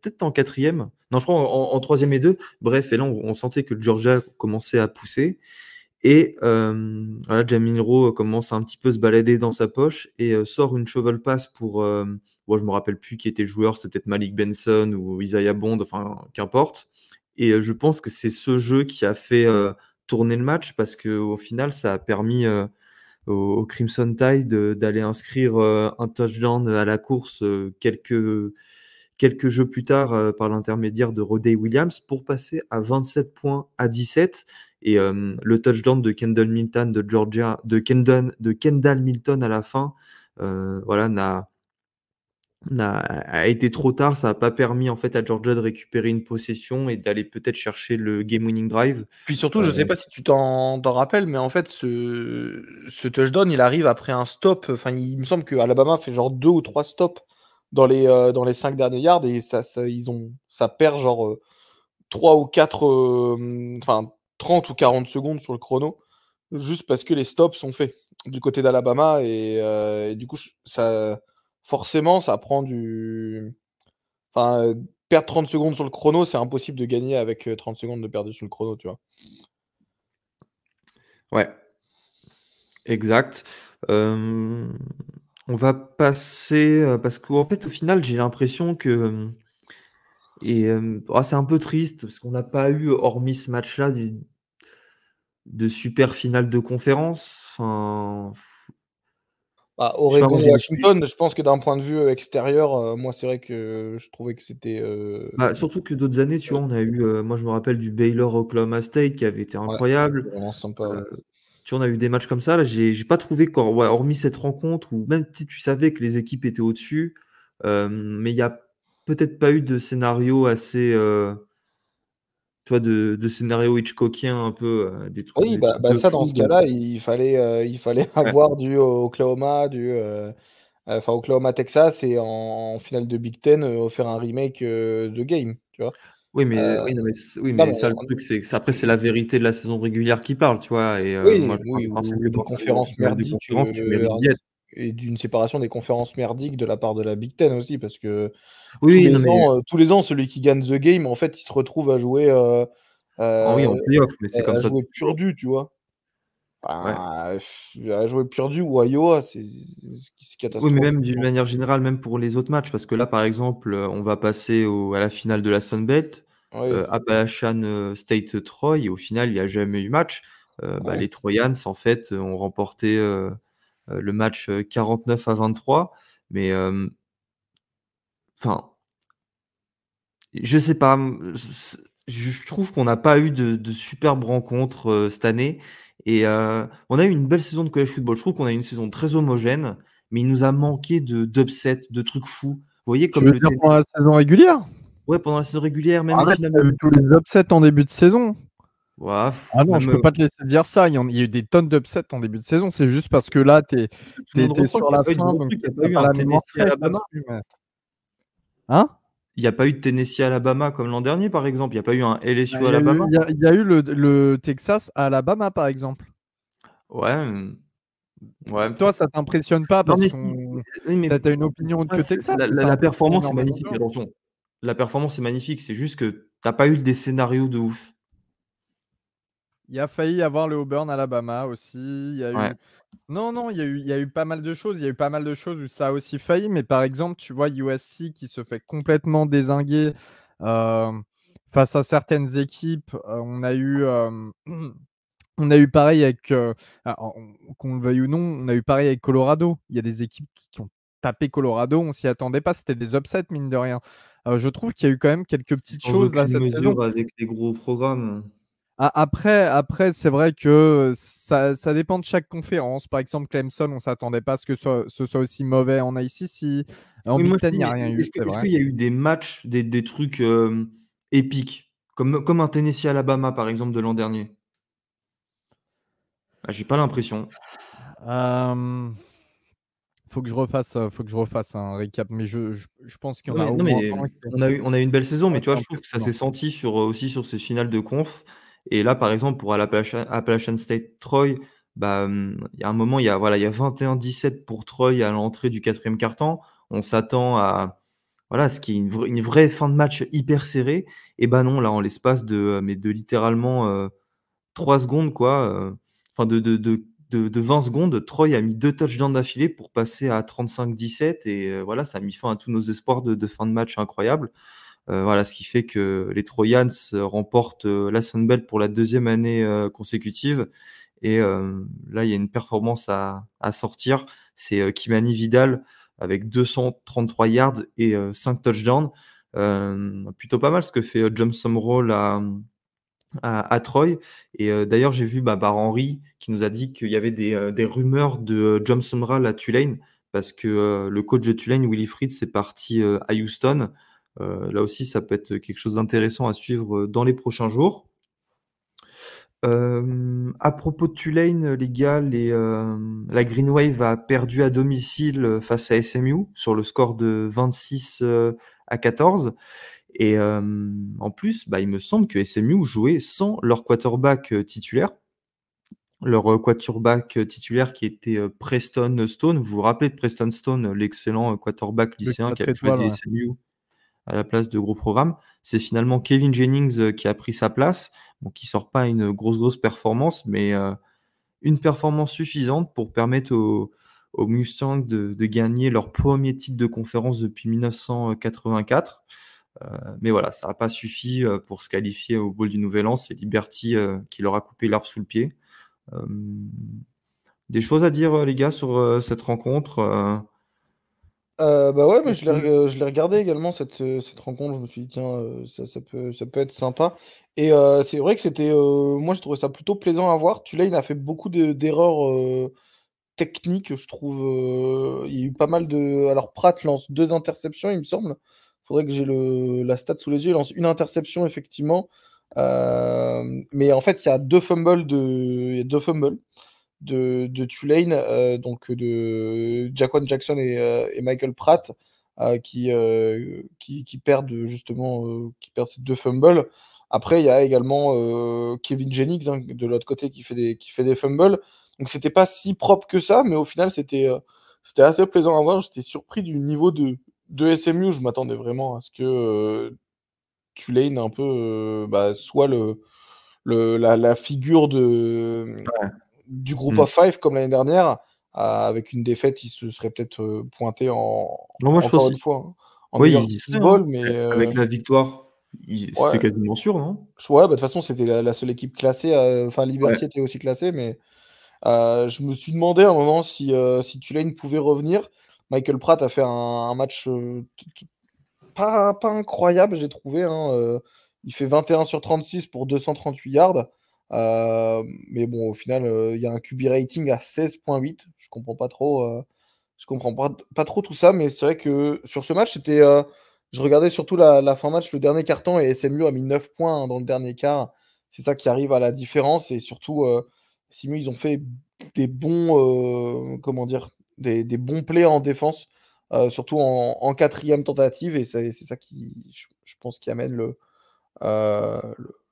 peut-être en quatrième. Non, je crois en troisième et deux. Bref, et là, on sentait que Georgia commençait à pousser. Et voilà, Jalen Rowe commence à un petit peu se balader dans sa poche et sort une shovel pass pour, bon, je me rappelle plus qui était le joueur, c'est peut-être Malik Benson ou Isaiah Bond, enfin qu'importe. Et je pense que c'est ce jeu qui a fait tourner le match parce qu'au final, ça a permis au Crimson Tide d'aller inscrire un touchdown à la course quelques jeux plus tard par l'intermédiaire de Rodney Williams pour passer à 27 points à 17. Et le touchdown de Kendall Milton de Georgia, de Kendall Milton à la fin, voilà, a été trop tard. Ça n'a pas permis en fait à Georgia de récupérer une possession et d'aller peut-être chercher le game-winning drive. Puis surtout, je sais pas si tu t'en rappelles, mais en fait, ce touchdown, il arrive après un stop. Enfin, il me semble que Alabama fait genre 2 ou 3 stops dans les 5 derniers yards et ça perd genre 3 ou 4, enfin 30 ou 40 secondes sur le chrono, juste parce que les stops sont faits du côté d'Alabama et du coup, forcément, ça prend du. Enfin, perdre 30 secondes sur le chrono, c'est impossible de gagner avec 30 secondes de perdu sur le chrono, tu vois. Ouais, exact. On va passer parce qu'en fait, au final, j'ai l'impression que c'est un peu triste parce qu'on n'a pas eu, hormis ce match-là, de super finale de conférence. Enfin, Bah, je sais pas, moi, j'ai Oregon-Washington, je pense que d'un point de vue extérieur, moi, c'est vrai que je trouvais que c'était. surtout que d'autres années, tu vois, on a eu, moi je me rappelle du Baylor-Oklahoma State qui avait été Ouais, incroyable. c'était vraiment sympa. Euh, Ouais. Tu vois, on a eu des matchs comme ça. Là, j'ai pas trouvé ouais, hormis cette rencontre où même si tu savais que les équipes étaient au-dessus, mais il n'y a peut-être pas eu de scénario assez, tu vois, de scénario Hitchcockien un peu, Oui, des trucs de ça, dans fou. ce cas-là, il fallait Ouais. avoir du Oklahoma, enfin Oklahoma-Texas et en finale de Big Ten, faire un remake de Game, tu vois. Oui, mais, Euh, oui, non, mais ça, le mais truc, c'est que après, c'est la vérité de la saison régulière qui parle, tu vois. Et moi, oui, je pars oui, du principe que ou des quand tu arrives en conférences finale de merdiques, conférence, tu mérites d'y être. et d'une séparation des conférences merdiques de la part de la Big Ten aussi, parce que Oui, non, mais tous les ans, celui qui gagne The Game, en fait, il se retrouve à jouer, oui, en playoff, mais c'est comme à ça jouer depuis toujours. Purdue, tu vois. Ouais. Enfin, à jouer Purdue ou Iowa, c'est Oui, mais même catastrophique. d'une manière générale, même pour les autres matchs, parce que là, par exemple, on va passer à la finale de la Sun Belt, Oui, Appalachian State Troy, et au final, il n'y a jamais eu match. ouais. Les Trojans, en fait, ont remporté le match 49-23, mais enfin, je sais pas, je trouve qu'on n'a pas eu de superbes rencontres cette année, et on a eu une belle saison de college football. Je trouve qu'on a eu une saison très homogène, mais il nous a manqué d'upsets, de trucs fous. Vous voyez, Tu comme veux le dire tennis. pendant la saison régulière? Ouais, pendant la saison régulière, même les Arrête, finales t'as de. eu tous les upsets en début de saison. Ouah, Ah non, je même peux pas te laisser dire ça. Il y a eu des tonnes d'upsets en début de saison. C'est juste parce que là, tu ce que tout le monde es reproche, sur il n'y a la pas eu de fin, gros donc trucs, il n'y a pas t'as eu pas un la mémoire Tennessee fraîche Alabama. là-dessus. Hein? Il n'y a pas eu de Tennessee Alabama comme l'an dernier, par exemple. Il n'y a pas eu un Bah, LSU Alabama. il y a eu le Texas à Alabama, par exemple. Ouais, ouais. Toi, ça t'impressionne pas Non, parce mais si. qu'on Oui, mais t'as une opinion autre ouais, que Texas, mais ça la impressionne performance est énormément de magnifique, gens. attention. La performance est magnifique, c'est juste que t'as pas eu des scénarios de ouf. Il y a failli avoir le Auburn Alabama aussi. Il y a Ouais. eu Non, non, il y a eu pas mal de choses. Il y a eu pas mal de choses où ça a aussi failli. Mais par exemple, tu vois USC qui se fait complètement dézinguer euh, face à certaines équipes. On a eu pareil avec, qu'on le veuille ou non, on a eu pareil avec Colorado. Il y a des équipes qui ont tapé Colorado, on s'y attendait pas. C'était des upsets, mine de rien. Je trouve qu'il y a eu quand même quelques C'est petites sans choses là aucune cette saison. mesure avec les gros programmes. Après c'est vrai que ça dépend de chaque conférence. Par exemple, Clemson, on ne s'attendait pas à ce que ce soit aussi mauvais en ICC. En Oui, Big moi Ten, il aussi, n'y a mais rien eu, c'est est-ce vrai. qu'il y a eu des matchs, des trucs épiques, comme un Tennessee Alabama, par exemple, de l'an dernier? Ah, j'ai pas l'impression. Euh, Faut que je refasse un récap, mais je pense qu'il y en Non a mais au non moins mais un on a eu une belle saison, mais tu qui vois, est je trouve que ça s'est impressionnant. senti aussi sur ces finales de conf et là, par exemple, pour Appalachian State Troy, il y a un moment, il y a 21-17 pour Troy à l'entrée du 4e quart-temps. On s'attend à voilà, ce qui est une vraie fin de match hyper serrée et non, là, en l'espace de littéralement, 3 secondes quoi, enfin de 20 secondes, Troy a mis 2 touchdowns d'affilée pour passer à 35-17 et voilà, ça a mis fin à tous nos espoirs de fin de match incroyable. Voilà, ce qui fait que les Trojans remportent, la Sun Belt pour la 2e année, consécutive et là, il y a une performance à sortir. C'est, Kimani Vidal avec 233 yards et 5 touchdowns. Plutôt pas mal ce que fait, John Sumrall à Troy et d'ailleurs j'ai vu Henry qui nous a dit qu'il y avait des rumeurs de John Sumrall à Tulane parce que le coach de Tulane, Willie Fritz, est parti à Houston. Là aussi, ça peut être quelque chose d'intéressant à suivre dans les prochains jours. À propos de Tulane, les gars, la Green Wave a perdu à domicile face à SMU sur le score de 26-14. Et en plus, il me semble que SMU jouait sans leur quarterback titulaire. Leur quarterback titulaire qui était Preston Stone. Vous vous rappelez de Preston Stone, l'excellent quarterback Le lycéen qui 4 avait étoiles, choisi ouais. SMU à la place de gros programmes. C'est finalement Kevin Jennings qui a pris sa place. Bon, qui sort pas une grosse performance, mais une performance suffisante pour permettre aux Mustangs de gagner leur premier titre de conférence depuis 1984. Mais voilà, ça n'a pas suffi pour se qualifier au bowl du Nouvel An. C'est Liberty qui leur a coupé l'arbre sous le pied. Euh, des choses à dire, les gars, sur cette rencontre Ouais, mais Messieurs. je l'ai regardé également cette rencontre. Je me suis dit, tiens, ça peut être sympa. Et c'est vrai que moi, je trouvais ça plutôt plaisant à voir. Tulane a fait beaucoup d'erreurs techniques, je trouve. Il y a eu pas mal de. Alors, Pratt lance 2 interceptions, il me semble. Faudrait que j'ai la stat sous les yeux. Il lance une interception, effectivement. Mais en fait, il y a deux fumbles de Tulane, donc de Jaquan Jackson et Michael Pratt, qui perdent justement qui perdent ces 2 fumbles. Après, il y a également Kevin Jennings, hein, de l'autre côté, qui fait des fumbles. Donc c'était pas si propre que ça, mais au final c'était assez plaisant à voir. J'étais surpris du niveau de SMU. Je m'attendais vraiment à ce que Tulane un peu soit la figure Ouais. du groupe Mm. of five comme l'année dernière. Avec une défaite, il se serait peut-être pointé Non, moi, je encore pense, une fois, hein, en oui, New Year's il y Six serait, hein. Bowl, mais Avec la victoire, c'était ouais, quasiment sûr, non? ouais, de toute façon, c'était la seule équipe classée. Enfin, Ouais. Liberty était aussi classée, mais je me suis demandé à un moment si Tulane pouvait revenir. Michael Pratt a fait un match pas incroyable, j'ai trouvé, hein. Il fait 21 sur 36 pour 238 yards. Mais bon, au final, il y a un QB rating à 16,8. Je comprends pas trop. Je comprends pas trop tout ça, mais c'est vrai que sur ce match, je regardais surtout la fin match, le dernier carton, et SMU a mis 9 points, hein, dans le dernier quart. C'est ça qui arrive à la différence. Et surtout, SMU, ils ont fait des bons, comment dire, des bons plays en défense, surtout en quatrième tentative. Et c'est ça qui, je pense, qui amène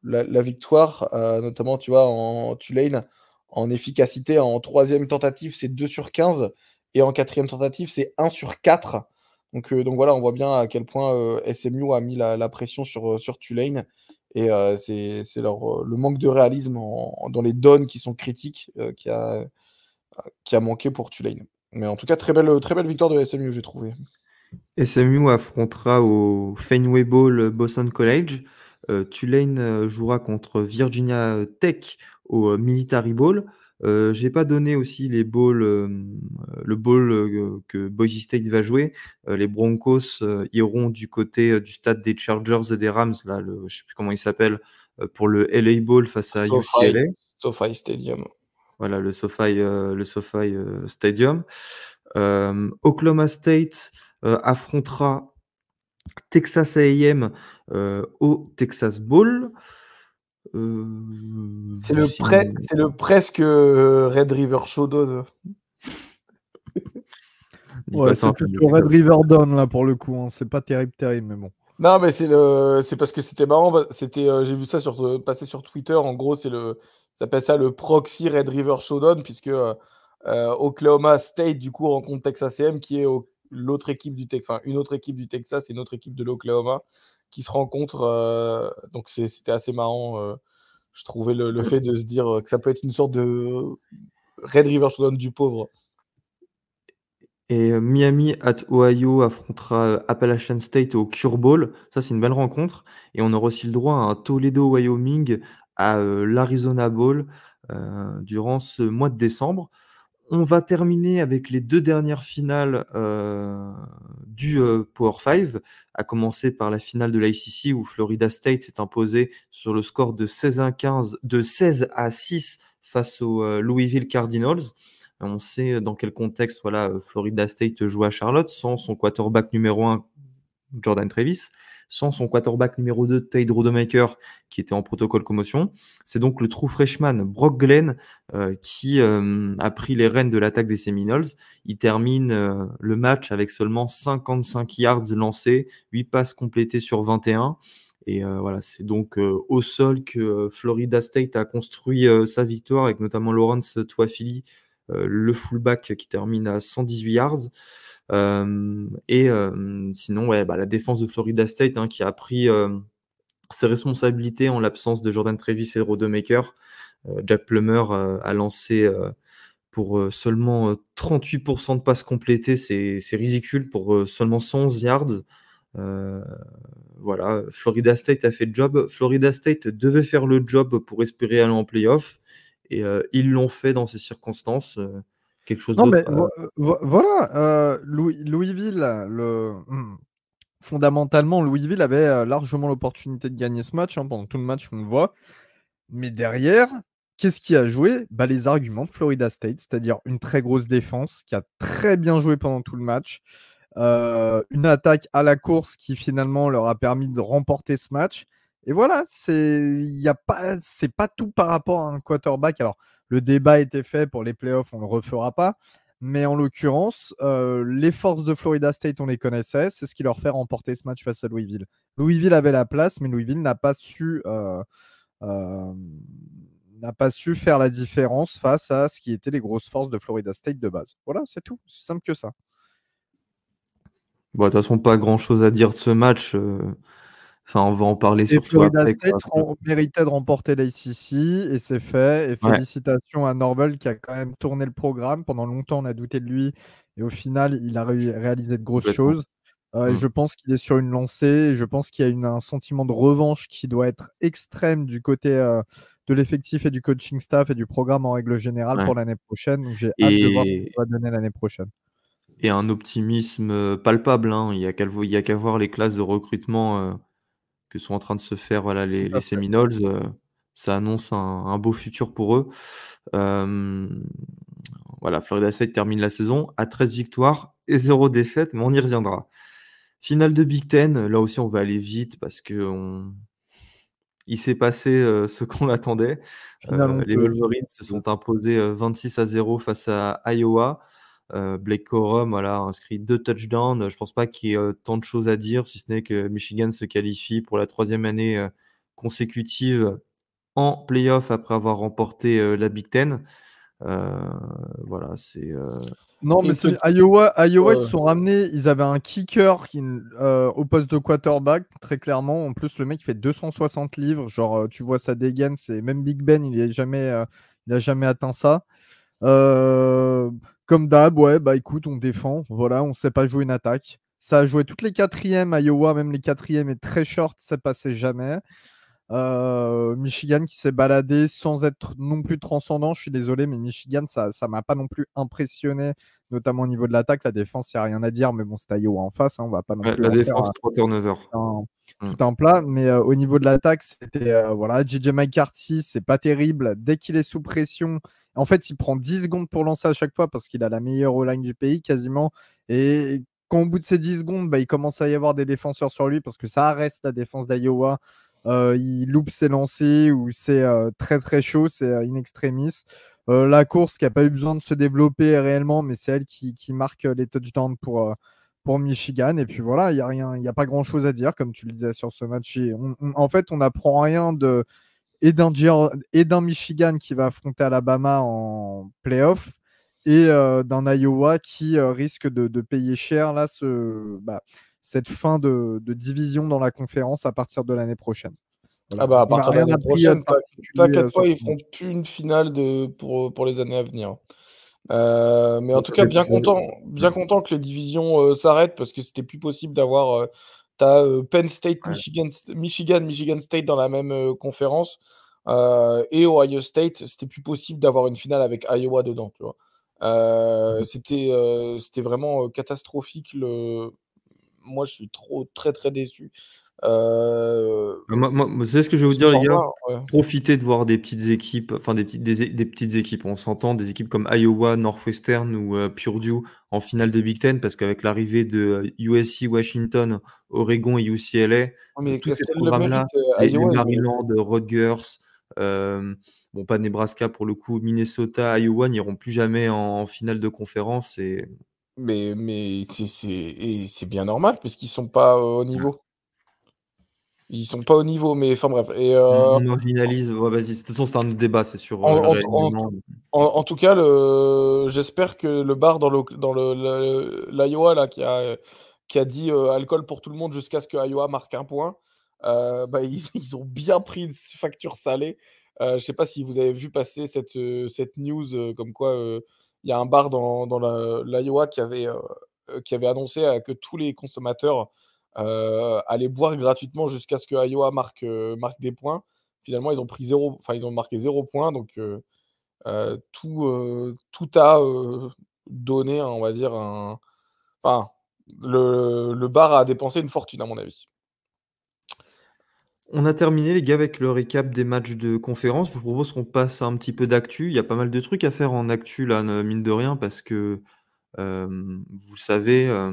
la victoire, notamment, tu vois, en Tulane, en efficacité, en troisième tentative, c'est 2 sur 15, et en quatrième tentative, c'est 1 sur 4. Donc voilà, on voit bien à quel point SMU a mis la pression sur Tulane, et le manque de réalisme dans les downs qui sont critiques, qui a manqué pour Tulane. Mais en tout cas, très belle victoire de SMU, j'ai trouvé. SMU affrontera au Fenway Bowl Boston College. Tulane jouera contre Virginia Tech au Military Bowl. J'ai pas donné aussi le bowl que Boise State va jouer. Les Broncos iront du côté du stade des Chargers et des Rams, là, je sais plus comment il s'appelle, pour le LA Bowl face à SoFi, UCLA. SoFi Stadium. Voilà, le SoFi Stadium. Oklahoma State affrontera Texas A&M au Texas Bowl. Sinon, C'est le presque Red River Showdown. d'y Ouais, passer c'est un peu plutôt Red River Dawn là pour le coup. Hein. C'est pas terrible, mais bon. Non, mais c'est parce que c'était marrant. J'ai vu ça passer sur Twitter. En gros, ça s'appelle ça le proxy Red River Showdown, puisque Oklahoma State du coup rencontre Texas A&M, qui est l'autre équipe du Texas, enfin une autre équipe du Texas et une autre équipe de l'Oklahoma qui se rencontrent. Donc c'était assez marrant. Je trouvais le fait de se dire que ça peut être une sorte de Red River Showdown du pauvre. Et Miami at Ohio affrontera Appalachian State au Cure Bowl. Ça, c'est une belle rencontre. Et on aura aussi le droit à un Toledo, Wyoming à l'Arizona Bowl durant ce mois de décembre. On va terminer avec les 2 dernières finales du Power 5, à commencer par la finale de l'ACC où Florida State s'est imposé sur le score de 16 à 6 face aux Louisville Cardinals. On sait dans quel contexte Florida State joue à Charlotte sans son quarterback numéro 1, Jordan Travis, sans son quarterback numéro 2, Tate Rodemaker, qui était en protocole commotion. C'est donc le true freshman Brock Glenn qui a pris les rênes de l'attaque des Seminoles. Il termine le match avec seulement 55 yards lancés, 8 passes complétées sur 21. Et c'est donc au sol que Florida State a construit sa victoire, avec notamment Lawrence Tuafili, le fullback qui termine à 118 yards. Sinon, la défense de Florida State qui a pris ses responsabilités en l'absence de Jordan Travis et Rodemaker. Jack Plummer a lancé pour seulement 38% de passes complétées. C'est ridicule pour seulement 111 yards. Florida State a fait le job. Florida State devait faire le job pour espérer aller en playoff. Et ils l'ont fait dans ces circonstances. Quelque chose Non, d'autre. mais voilà, Louisville, fondamentalement, Louisville avait largement l'opportunité de gagner ce match. Pendant tout le match, on le voit. Mais derrière, qu'est-ce qui a joué? Les arguments de Florida State, c'est-à-dire une très grosse défense qui a très bien joué pendant tout le match. Une attaque à la course qui finalement leur a permis de remporter ce match. Et voilà, c'est pas tout par rapport à un quarterback. Alors, le débat était fait pour les playoffs, on ne le refera pas. Mais en l'occurrence, les forces de Florida State, on les connaissait. C'est ce qui leur fait remporter ce match face à Louisville. Louisville avait la place, mais Louisville n'a pas su faire la différence face à ce qui étaient les grosses forces de Florida State de base. Voilà, c'est tout. C'est simple que ça. Bon, de toute façon, pas grand-chose à dire de ce match. On va en parler Et surtout Florida après, State quoi. méritait de remporter l'ACC et c'est fait. Et Ouais. félicitations à Norvell qui a quand même tourné le programme. Pendant longtemps, on a douté de lui. Et au final, il a réalisé de grosses Complètement. choses. Et je pense qu'il est sur une lancée. Et je pense qu'il y a un sentiment de revanche qui doit être extrême du côté de l'effectif et du coaching staff et du programme en règle générale Ouais. pour l'année prochaine. Donc j'ai hâte de voir ce que ça va donner l'année prochaine. Et un optimisme palpable. Il y a qu'à voir les classes de recrutement que sont en train de se faire Tout les à fait. Seminoles. Ça annonce un beau futur pour eux. Florida State termine la saison à 13 victoires et 0 défaites, mais on y reviendra. Finale de Big Ten, là aussi on va aller vite parce que il s'est passé ce qu'on attendait. Finale Les honteuse. Wolverines se sont imposés 26-0 face à Iowa. Blake Corum a inscrit 2 touchdowns. Je pense pas qu'il y ait tant de choses à dire, si ce n'est que Michigan se qualifie pour la 3e année consécutive en playoff après avoir remporté la Big Ten. C'est Non, mais c'est Iowa, ils se sont ramenés. Ils avaient un kicker au poste de quarterback, très clairement. En plus, le mec il fait 260 livres. Genre, tu vois sa dégaine, c'est même Big Ben, il a jamais atteint ça. Comme d'hab, ouais, écoute, on défend. Voilà, on sait pas jouer une attaque. Ça a joué toutes les quatrièmes à Iowa, même les quatrièmes et très short, ça passait jamais. Michigan qui s'est baladé sans être non plus transcendant. Je suis désolé, mais Michigan, ça m'a pas non plus impressionné, notamment au niveau de l'attaque. La défense, il n'y a rien à dire, mais bon, c'est Iowa en face. On va pas non plus la en faire défense 3 turnovers. tout un plat. Mais au niveau de l'attaque, c'était JJ McCarthy, c'est pas terrible. Dès qu'il est sous pression, en fait, il prend 10 secondes pour lancer à chaque fois parce qu'il a la meilleure O-line du pays quasiment. Et quand au bout de ces 10 secondes, il commence à y avoir des défenseurs sur lui parce que ça reste la défense d'Iowa. il loupe ses lancers ou c'est très très chaud, c'est in extremis. La course qui n'a pas eu besoin de se développer réellement, mais c'est elle qui marque les touchdowns pour Michigan. Et puis voilà, il n'y a pas grand-chose à dire, comme tu le disais sur ce match. En fait, on n'apprend rien et d'un Michigan qui va affronter Alabama en playoff et d'un Iowa qui risque de payer cher là, cette fin de division dans la conférence à partir de l'année prochaine. Ah Voilà. bah, à On n'a partir de rien l'année appris de prochaine, particulier t'inquiète sur pas, ils ce feront match. plus une finale pour les années à venir. Mais en Bon, tout ça cas, fait ça bien content que les divisions s'arrêtent parce que c'était plus possible d'avoir. T'as Penn State, ouais. Michigan State dans la même conférence et Ohio State, c'était plus possible d'avoir une finale avec Iowa dedans, tu vois. C'était vraiment catastrophique. Moi, je suis très très déçu. Vous savez ce que je vais vous Ce dire, les gars? format, ouais. Profitez de voir des petites équipes, enfin des petites équipes, on s'entend, des équipes comme Iowa, Northwestern ou Purdue en finale de Big Ten, parce qu'avec l'arrivée de USC, Washington, Oregon et UCLA, Mais tous ces qu'elle le programmes-là, mérite, les Iowa, il mérite. Maryland, Rutgers, bon pas Nebraska pour le coup, Minnesota, Iowa n'iront plus jamais en finale de conférence et Mais c'est bien normal puisqu'ils sont pas au niveau. Ils sont pas au niveau, mais enfin bref. Et on marginalise. Ouais, vas-y, de toute façon c'est un autre débat, c'est sur en, le en, en, réalignement. en tout cas, j'espère que le bar l'Iowa là qui a dit alcool pour tout le monde jusqu'à ce que Iowa marque un point, bah, ils ont bien pris une facture salée. Je sais pas si vous avez vu passer cette news comme quoi il y a un bar dans l'Iowa qui avait annoncé que tous les consommateurs allaient boire gratuitement jusqu'à ce que Iowa marque des points. Finalement, ils ont marqué 0 point, donc tout a donné, on va dire, enfin, le bar a dépensé une fortune, à mon avis. On a terminé les gars avec le récap des matchs de conférence. Je vous propose qu'on passe à un petit peu d'actu. Il y a pas mal de trucs à faire en actu là, mine de rien, parce que vous savez,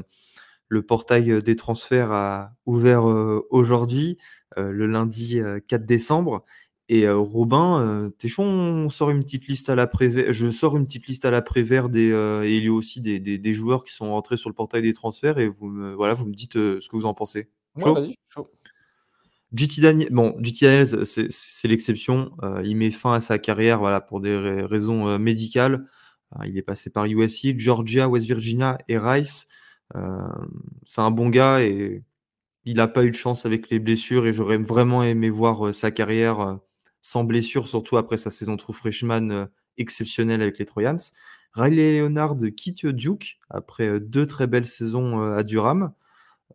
le portail des transferts a ouvert aujourd'hui, le lundi 4 décembre. Et Robin, t'es chaud, on sort une petite liste à l'après-vert. Je sors une petite liste à l'après-vert et il y a aussi des joueurs qui sont rentrés sur le portail des transferts et vous me dites ce que vous en pensez. Ouais, Chaud? vas-y, je suis chaud. JT Daniels, c'est l'exception. Il met fin à sa carrière voilà, pour des raisons médicales. Il est passé par USC, Georgia, West Virginia et Rice. Euh, c'est un bon gars et il n'a pas eu de chance avec les blessures et j'aurais vraiment aimé voir sa carrière sans blessure, surtout après sa saison true freshman exceptionnelle avec les Trojans. Riley Leonard quitte Duke après 2 très belles saisons à Durham.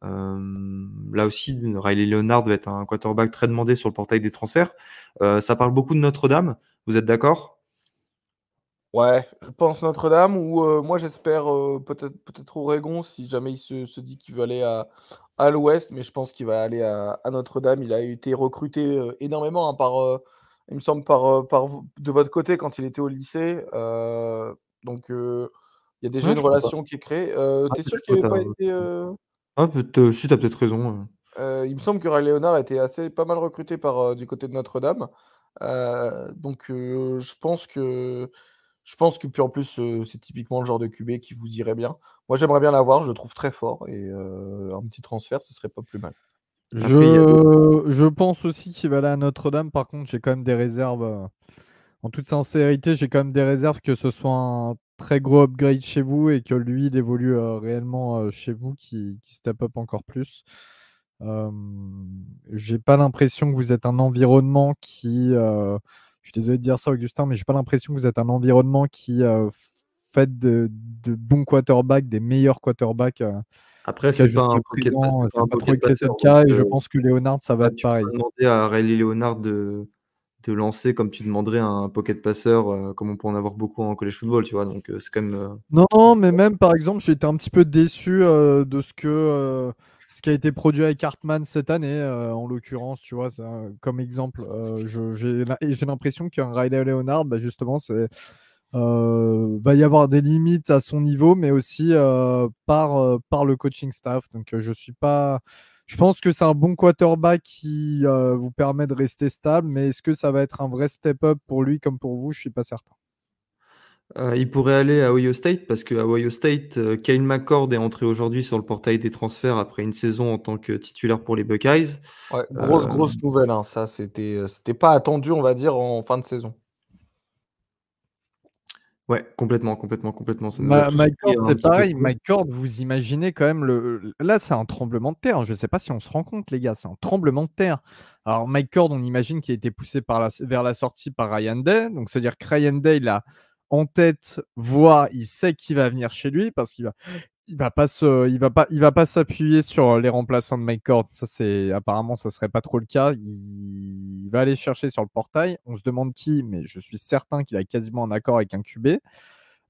Là aussi, Riley Leonard va être un quarterback très demandé sur le portail des transferts. Ça parle beaucoup de Notre-Dame. Vous êtes d'accord? Ouais, je pense Notre-Dame ou moi j'espère peut-être Oregon si jamais il se dit qu'il veut aller à l'ouest, mais je pense qu'il va aller à Notre-Dame. Il a été recruté énormément hein, il me semble, de votre côté quand il était au lycée. Donc il y a déjà Ouais, une je crois pas. relation qui est créée. Ah, T'es sûr peut-être qu'il que n'avait pas été. si, t'as peut-être raison. Il me semble que Ray Leonard a été pas mal recruté du côté de Notre-Dame. Donc je pense que puis en plus, c'est typiquement le genre de QB qui vous irait bien. Moi, j'aimerais bien l'avoir, je le trouve très fort et un petit transfert, ce serait pas plus mal. Après, il y a d'autres. Je pense aussi qu'il va aller à Notre-Dame. Par contre, j'ai quand même des réserves. En toute sincérité, j'ai quand même des réserves que ce soit un très gros upgrade chez vous et que lui, il évolue réellement chez vous, qui step up encore plus. Euh, j'ai pas l'impression que vous êtes un environnement je suis désolé de dire ça, Augustin, mais j'ai pas l'impression que vous êtes un environnement qui fait de bons quarterbacks, des meilleurs quarterbacks. En Après, tout cas, c'est pas jusqu'à un pocket, présent, c'est pas j'ai un pas trouvé pocket que c'était passeur. le Donc, cas et je pense que Leonard, ça va être tu peux pareil. pas demander à Riley Leonard de lancer comme tu demanderais à un pocket passeur, comme on peut en avoir beaucoup en college football, tu vois. Donc, c'est quand même. Non, non, mais même par exemple, j'ai été un petit peu déçu de ce qui a été produit avec Hartman cette année, en l'occurrence, tu vois, comme exemple. J'ai l'impression qu'un Riley Leonard, bah, justement, va y avoir des limites à son niveau, mais aussi par le coaching staff. Donc, je suis pas Je pense que c'est un bon quarterback qui vous permet de rester stable, mais est-ce que ça va être un vrai step-up pour lui comme pour vous? Je suis pas certain. Il pourrait aller à Ohio State parce qu'à Ohio State, Kyle McCord est entré aujourd'hui sur le portail des transferts après une saison en tant que titulaire pour les Buckeyes. Ouais, grosse, Hem, grosse nouvelle, hein, ça, c'était pas attendu, on va dire, en fin de saison. ouais, complètement. Ça nous a tous Mike pris Cord, un c'est petit peu de pareil. court. Mike Cord, vous imaginez quand même là, c'est un tremblement de terre. Je ne sais pas si on se rend compte, les gars, c'est un tremblement de terre. Alors, Mike Cord, on imagine qu'il a été poussé vers la sortie par Ryan Day. Donc, c'est-à-dire que Ryan Day, il a en tête, voire il sait qui va venir chez lui parce qu'il va il va pas s'appuyer sur les remplaçants de Mike Cord. Ça, c'est apparemment, ça serait pas trop le cas. Il va aller chercher sur le portail. On se demande qui, mais je suis certain qu'il a quasiment un accord avec un QB.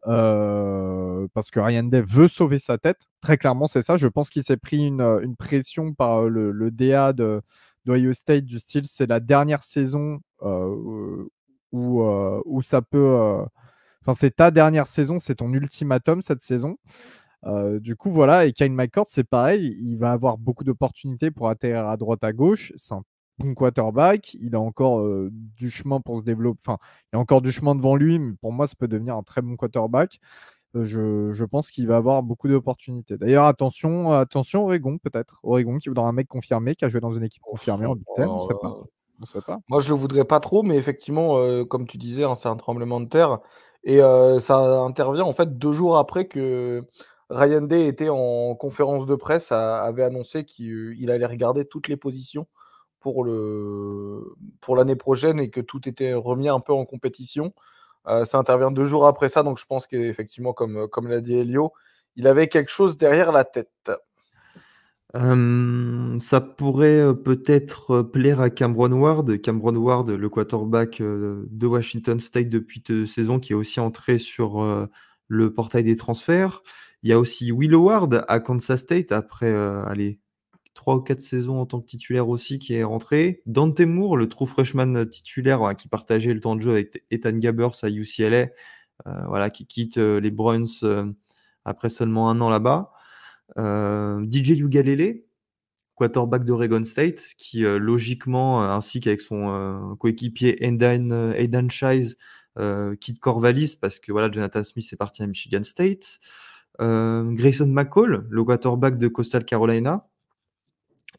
Parce que Ryan Day veut sauver sa tête. Très clairement, c'est ça. Je pense qu'il s'est pris une pression par le DA d'Ohio State du style c'est la dernière saison où ça peut. Enfin, c'est ta dernière saison, c'est ton ultimatum cette saison. Du coup, voilà. Et Kyle McCord, c'est pareil. Il va avoir beaucoup d'opportunités pour atterrir à droite, à gauche. C'est un bon quarterback. Il a encore du chemin pour se développer. Enfin, il a encore du chemin devant lui, mais pour moi, ça peut devenir un très bon quarterback. Je pense qu'il va avoir beaucoup d'opportunités. D'ailleurs, attention, Oregon, peut-être. Oregon qui voudra un mec confirmé, qui a joué dans une équipe confirmée en Big Ten. On ne sait pas. On sait pas. Moi, je le voudrais pas trop, mais effectivement, comme tu disais, hein, c'est un tremblement de terre et ça intervient en fait 2 jours après que Ryan Day était en conférence de presse, avait annoncé qu'il allait regarder toutes les positions pour l'année prochaine et que tout était remis un peu en compétition. Ça intervient 2 jours après ça, donc je pense qu'effectivement, comme l'a dit Elio, il avait quelque chose derrière la tête. Ça pourrait, peut-être, plaire à Cameron Ward. Cameron Ward, le quarterback, de Washington State depuis 2 saisons, qui est aussi entré sur, le portail des transferts. Il y a aussi Will Howard à Kansas State après, allez, 3 ou 4 saisons en tant que titulaire aussi qui est rentré. Dante Moore, le true freshman, titulaire, qui partageait le temps de jeu avec Ethan Gabbers à UCLA, voilà, qui quitte, les Browns, après seulement 1 an là-bas. DJ Uiagalelei, quarterback d'Oregon State, qui logiquement, ainsi qu'avec son coéquipier Aidan Shies, quitte Corvallis parce que voilà, Jonathan Smith est parti à Michigan State. Grayson McCall, le quarterback de Coastal Carolina,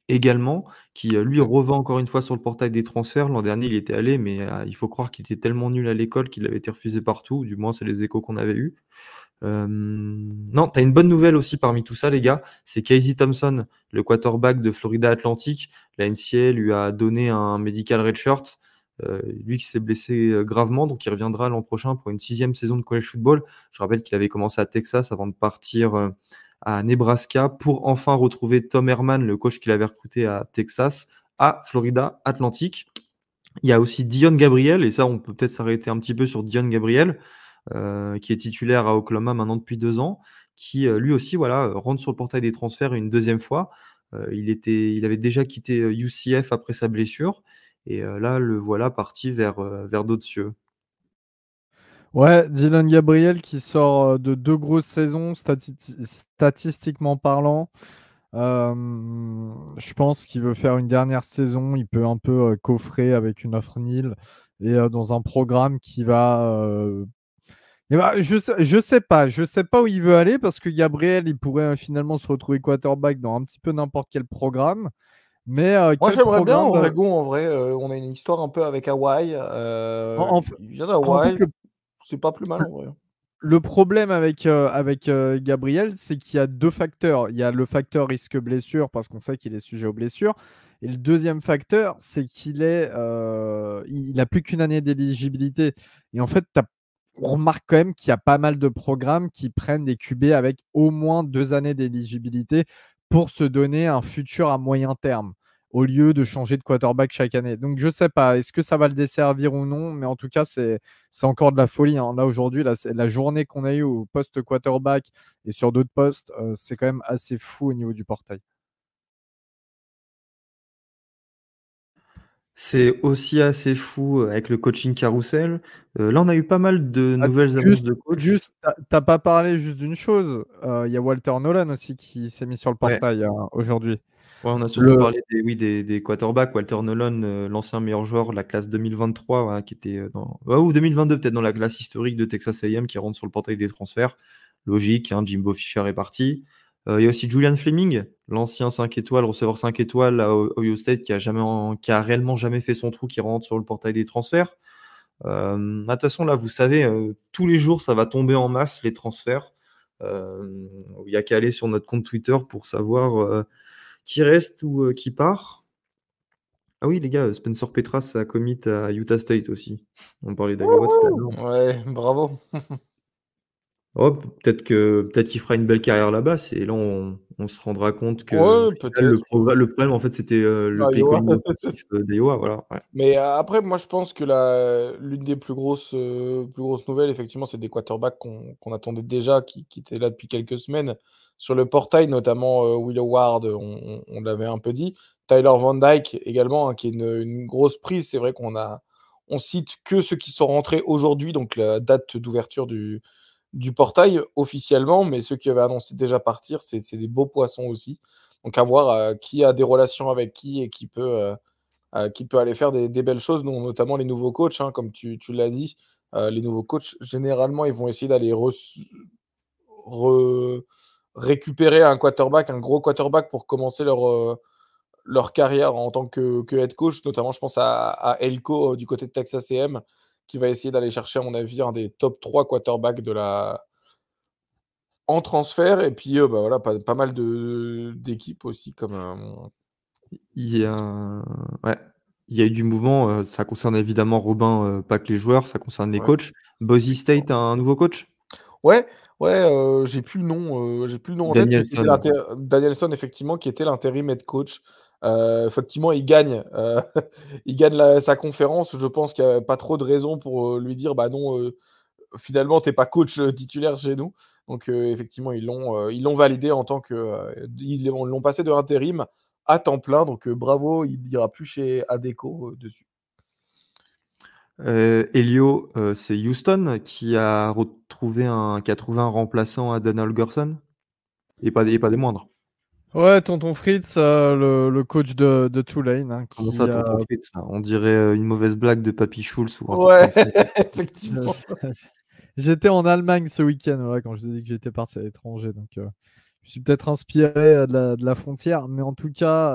également, qui lui revint encore une fois sur le portail des transferts. L'an dernier, il était allé, mais il faut croire qu'il était tellement nul à l'école qu'il avait été refusé partout. Du moins, c'est les échos qu'on avait eus. Non, tu as une bonne nouvelle aussi parmi tout ça, les gars. C'est Casey Thompson, le quarterback de Florida Atlantic. La NCAA lui a donné un medical redshirt. Lui qui s'est blessé gravement, donc il reviendra l'an prochain pour une 6e saison de college football. Je rappelle qu'il avait commencé à Texas avant de partir à Nebraska pour enfin retrouver Tom Herman, le coach qu'il avait recruté à Texas, à Florida Atlantic. Il y a aussi Dion Gabriel, et ça, on peut peut-être s'arrêter un petit peu sur Dion Gabriel, qui est titulaire à Oklahoma maintenant depuis 2 ans, qui lui aussi voilà, rentre sur le portail des transferts une 2e fois. Il avait déjà quitté UCF après sa blessure, et là, le voilà parti vers d'autres cieux. Ouais, Dylan Gabriel qui sort de 2 grosses saisons, statistiquement parlant. Je pense qu'il veut faire une dernière saison. Il peut un peu coffrer avec une offre nil et dans un programme qui va. Je sais pas où il veut aller parce que Gabriel, il pourrait finalement se retrouver quarterback dans un petit peu n'importe quel programme. Mais Moi, quel j'aimerais bien programme Oregon en vrai. On a une histoire un peu avec Hawaï. en, Il vient en fait, d'Hawaï. C'est pas plus mal en vrai. le problème avec Gabriel, c'est qu'il y a 2 facteurs. Il y a le facteur risque blessure, parce qu'on sait qu'il est sujet aux blessures. Et le deuxième facteur, c'est il n'a plus qu'une année d'éligibilité. Et en fait, on remarque quand même qu'il y a pas mal de programmes qui prennent des QB avec au moins 2 années d'éligibilité pour se donner un futur à moyen terme, au lieu de changer de quarterback chaque année. Donc, je ne sais pas, est-ce que ça va le desservir ou non, mais en tout cas, c'est encore de la folie, hein. Là, aujourd'hui, la journée qu'on a eue au poste quarterback et sur d'autres postes, c'est quand même assez fou au niveau du portail. C'est aussi assez fou avec le coaching carousel. Là, on a eu pas mal de Ah, nouvelles annonces de coach. t'as pas parlé juste d'une chose. Il y a Walter Nolan aussi qui s'est mis sur le Ouais. portail aujourd'hui. Ouais, on a surtout Le... parlé des quarterbacks. Walter Nolan, l'ancien meilleur joueur de la classe 2023, voilà, qui était ou 2022 peut-être dans la classe historique de Texas A&M, qui rentre sur le portail des transferts. Logique, hein, Jimbo Fisher est parti. Il y a aussi Julian Fleming, l'ancien 5 étoiles, receveur 5 étoiles à Ohio State, qui a réellement jamais fait son trou, qui rentre sur le portail des transferts. De toute façon, là, vous savez, tous les jours, ça va tomber en masse, les transferts. Il y a qu'à aller sur notre compte Twitter pour savoir qui reste ou qui part. Ah oui, les gars, Spencer Petras a commit à Utah State aussi. On parlait d'Iowa tout à l'heure. Ouais, bravo. Oh, peut-être qu'il fera une belle carrière là-bas. Et là, on se rendra compte que au Ouais, final, peut-être. le problème, en fait, c'était le play Iowa. calling offensif d'Iowa. Voilà. Ouais. Mais après, moi, je pense que l'une des plus grosses nouvelles, effectivement, c'est des quarterbacks qu'on attendait déjà, qui étaient là depuis quelques semaines sur le portail, notamment Will Howard, on l'avait un peu dit. Tyler Van Dyke également, hein, qui est une grosse prise. C'est vrai on cite que ceux qui sont rentrés aujourd'hui, donc la date d'ouverture du portail officiellement, mais ceux qui avaient annoncé déjà partir, c'est des beaux poissons aussi. Donc à voir qui a des relations avec qui et qui peut aller faire des belles choses, notamment les nouveaux coachs, hein, comme tu l'as dit. Les nouveaux coachs, généralement, ils vont essayer d'aller re- récupérer un quarterback, un gros quarterback pour commencer leur carrière en tant que head coach. Notamment, je pense à Elko du côté de Texas A&M, qui va essayer d'aller chercher, à mon avis, un des top 3 quarterbacks en transfert. Et puis, bah, voilà, pas mal d'équipes aussi, comme Il y a, ouais. Il y a eu du mouvement. Ça concerne évidemment Robin, pas que les joueurs. Ça concerne les ouais. coachs. Boise State a un nouveau coach, Ouais, ouais, j'ai plus le nom en tête, mais c'était Danielson. Danielson, effectivement, qui était l'intérim head coach. Effectivement, il gagne, il gagne sa conférence. Je pense qu'il y a pas trop de raisons pour lui dire, bah non, finalement, t'es pas coach titulaire chez nous. Donc, effectivement, ils l'ont validé en tant que, ils l'ont passé de intérim à temps plein. Donc, bravo, il ira plus chez Adecco dessus. Elio, c'est Houston qui a trouvé un remplaçant à Donald Gerson et pas des moindres. Ouais, tonton Fritz, le coach de Tulane, hein, Comment qui ça, tonton Fritz, là? On dirait une mauvaise blague de Papy Schulz ou un truc Ouais, comme ça. effectivement. j'étais en Allemagne ce week-end, voilà, quand je vous ai dit que j'étais parti à l'étranger, donc je me suis peut-être inspiré de la frontière, mais en tout cas,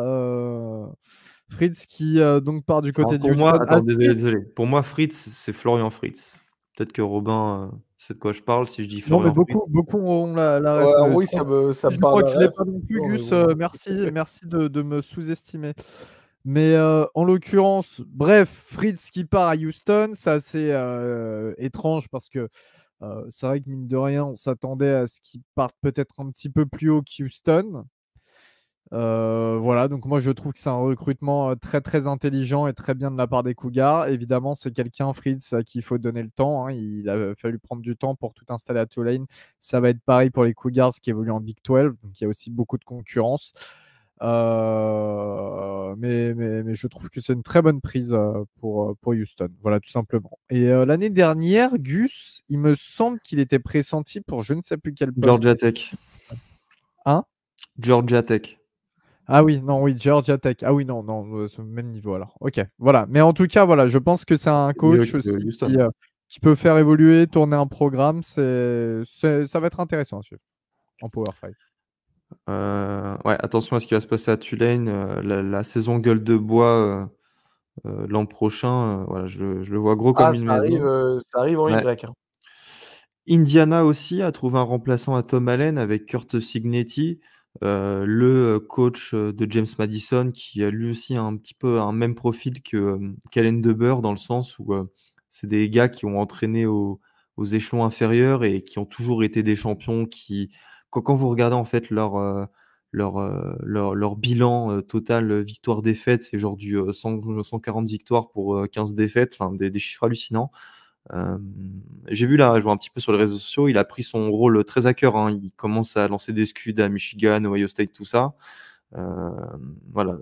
Fritz qui donc part du côté de Pour moi, Houston. attends, désolé. Pour moi, Fritz, c'est Florian Fritz. Peut-être que Robin sait de quoi je parle si je dis Non, mais Florian Fritz. beaucoup ont la Ouais, ref, mais oui, toi, ça me je parle crois d'un que je l'ai rêve, pas non plus, effectivement, mais Gus. bon. Merci de me sous-estimer. Mais en l'occurrence, bref, Fritz qui part à Houston, c'est assez étrange parce que c'est vrai que mine de rien, on s'attendait à ce qu'il parte peut-être un petit peu plus haut qu'Houston. Voilà, donc moi je trouve que c'est un recrutement très très intelligent et très bien de la part des Cougars. Évidemment, c'est quelqu'un, Fritz, à qui il faut donner le temps, hein. Il a fallu prendre du temps pour tout installer à Tulane. Ça va être pareil pour les Cougars qui évoluent en Big 12, donc il y a aussi beaucoup de concurrence. Mais je trouve que c'est une très bonne prise pour Houston. Voilà, tout simplement. Et l'année dernière, Gus, il me semble qu'il était pressenti pour je ne sais plus quel poste. Georgia Tech. Hein? Georgia Tech. Ah oui, non, oui, Georgia Tech. Ah oui, non, non, c'est au même niveau alors. Ok, voilà. Mais en tout cas, voilà, je pense que c'est un Mieux coach que aussi Houston. qui peut faire évoluer, tourner un programme. Ça va être intéressant à suivre en Power 5. Ouais, attention à ce qui va se passer à Tulane. La saison gueule de bois l'an prochain. Voilà, je le vois gros Ah, comme une maison. ça arrive en Ouais. Y, hein. Indiana aussi a trouvé un remplaçant à Tom Allen avec Kurt Signetti, le coach de James Madison, qui a lui aussi un petit peu un même profil qu'Allen DeBoer, dans le sens où c'est des gars qui ont entraîné aux échelons inférieurs et qui ont toujours été des champions. Quand vous regardez en fait leur bilan total victoire-défaite, c'est genre du 140 victoires pour 15 défaites, enfin des chiffres hallucinants. J'ai vu là, je vois un petit peu sur les réseaux sociaux, il a pris son rôle très à cœur, hein. Il commence à lancer des scuds à Michigan, Ohio State, tout ça. Euh, voilà.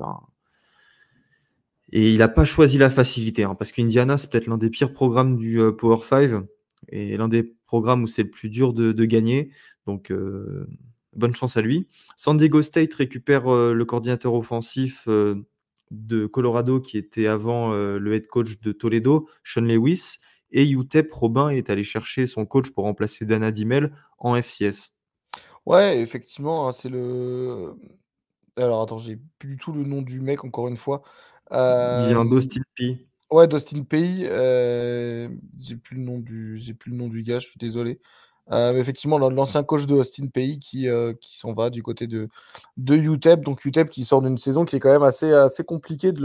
Et il n'a pas choisi la facilité, hein, parce qu'Indiana, c'est peut-être l'un des pires programmes du Power 5 et l'un des programmes où c'est le plus dur de gagner. Donc, bonne chance à lui. San Diego State récupère le coordinateur offensif de Colorado qui était avant le head coach de Toledo, Sean Lewis. Et UTEP, Robin est allé chercher son coach pour remplacer Dana Dimel en FCS. Ouais, effectivement, hein, c'est le. Alors attends, j'ai plus du tout le nom du mec, encore une fois. Il vient Euh, d'Austin Peay. Ouais, Dustin Pay. J'ai plus le nom du gars, je suis désolé. Mais effectivement, l'ancien coach de Austin Pay qui s'en va du côté de UTEP. Donc UTEP qui sort d'une saison qui est quand même assez compliquée de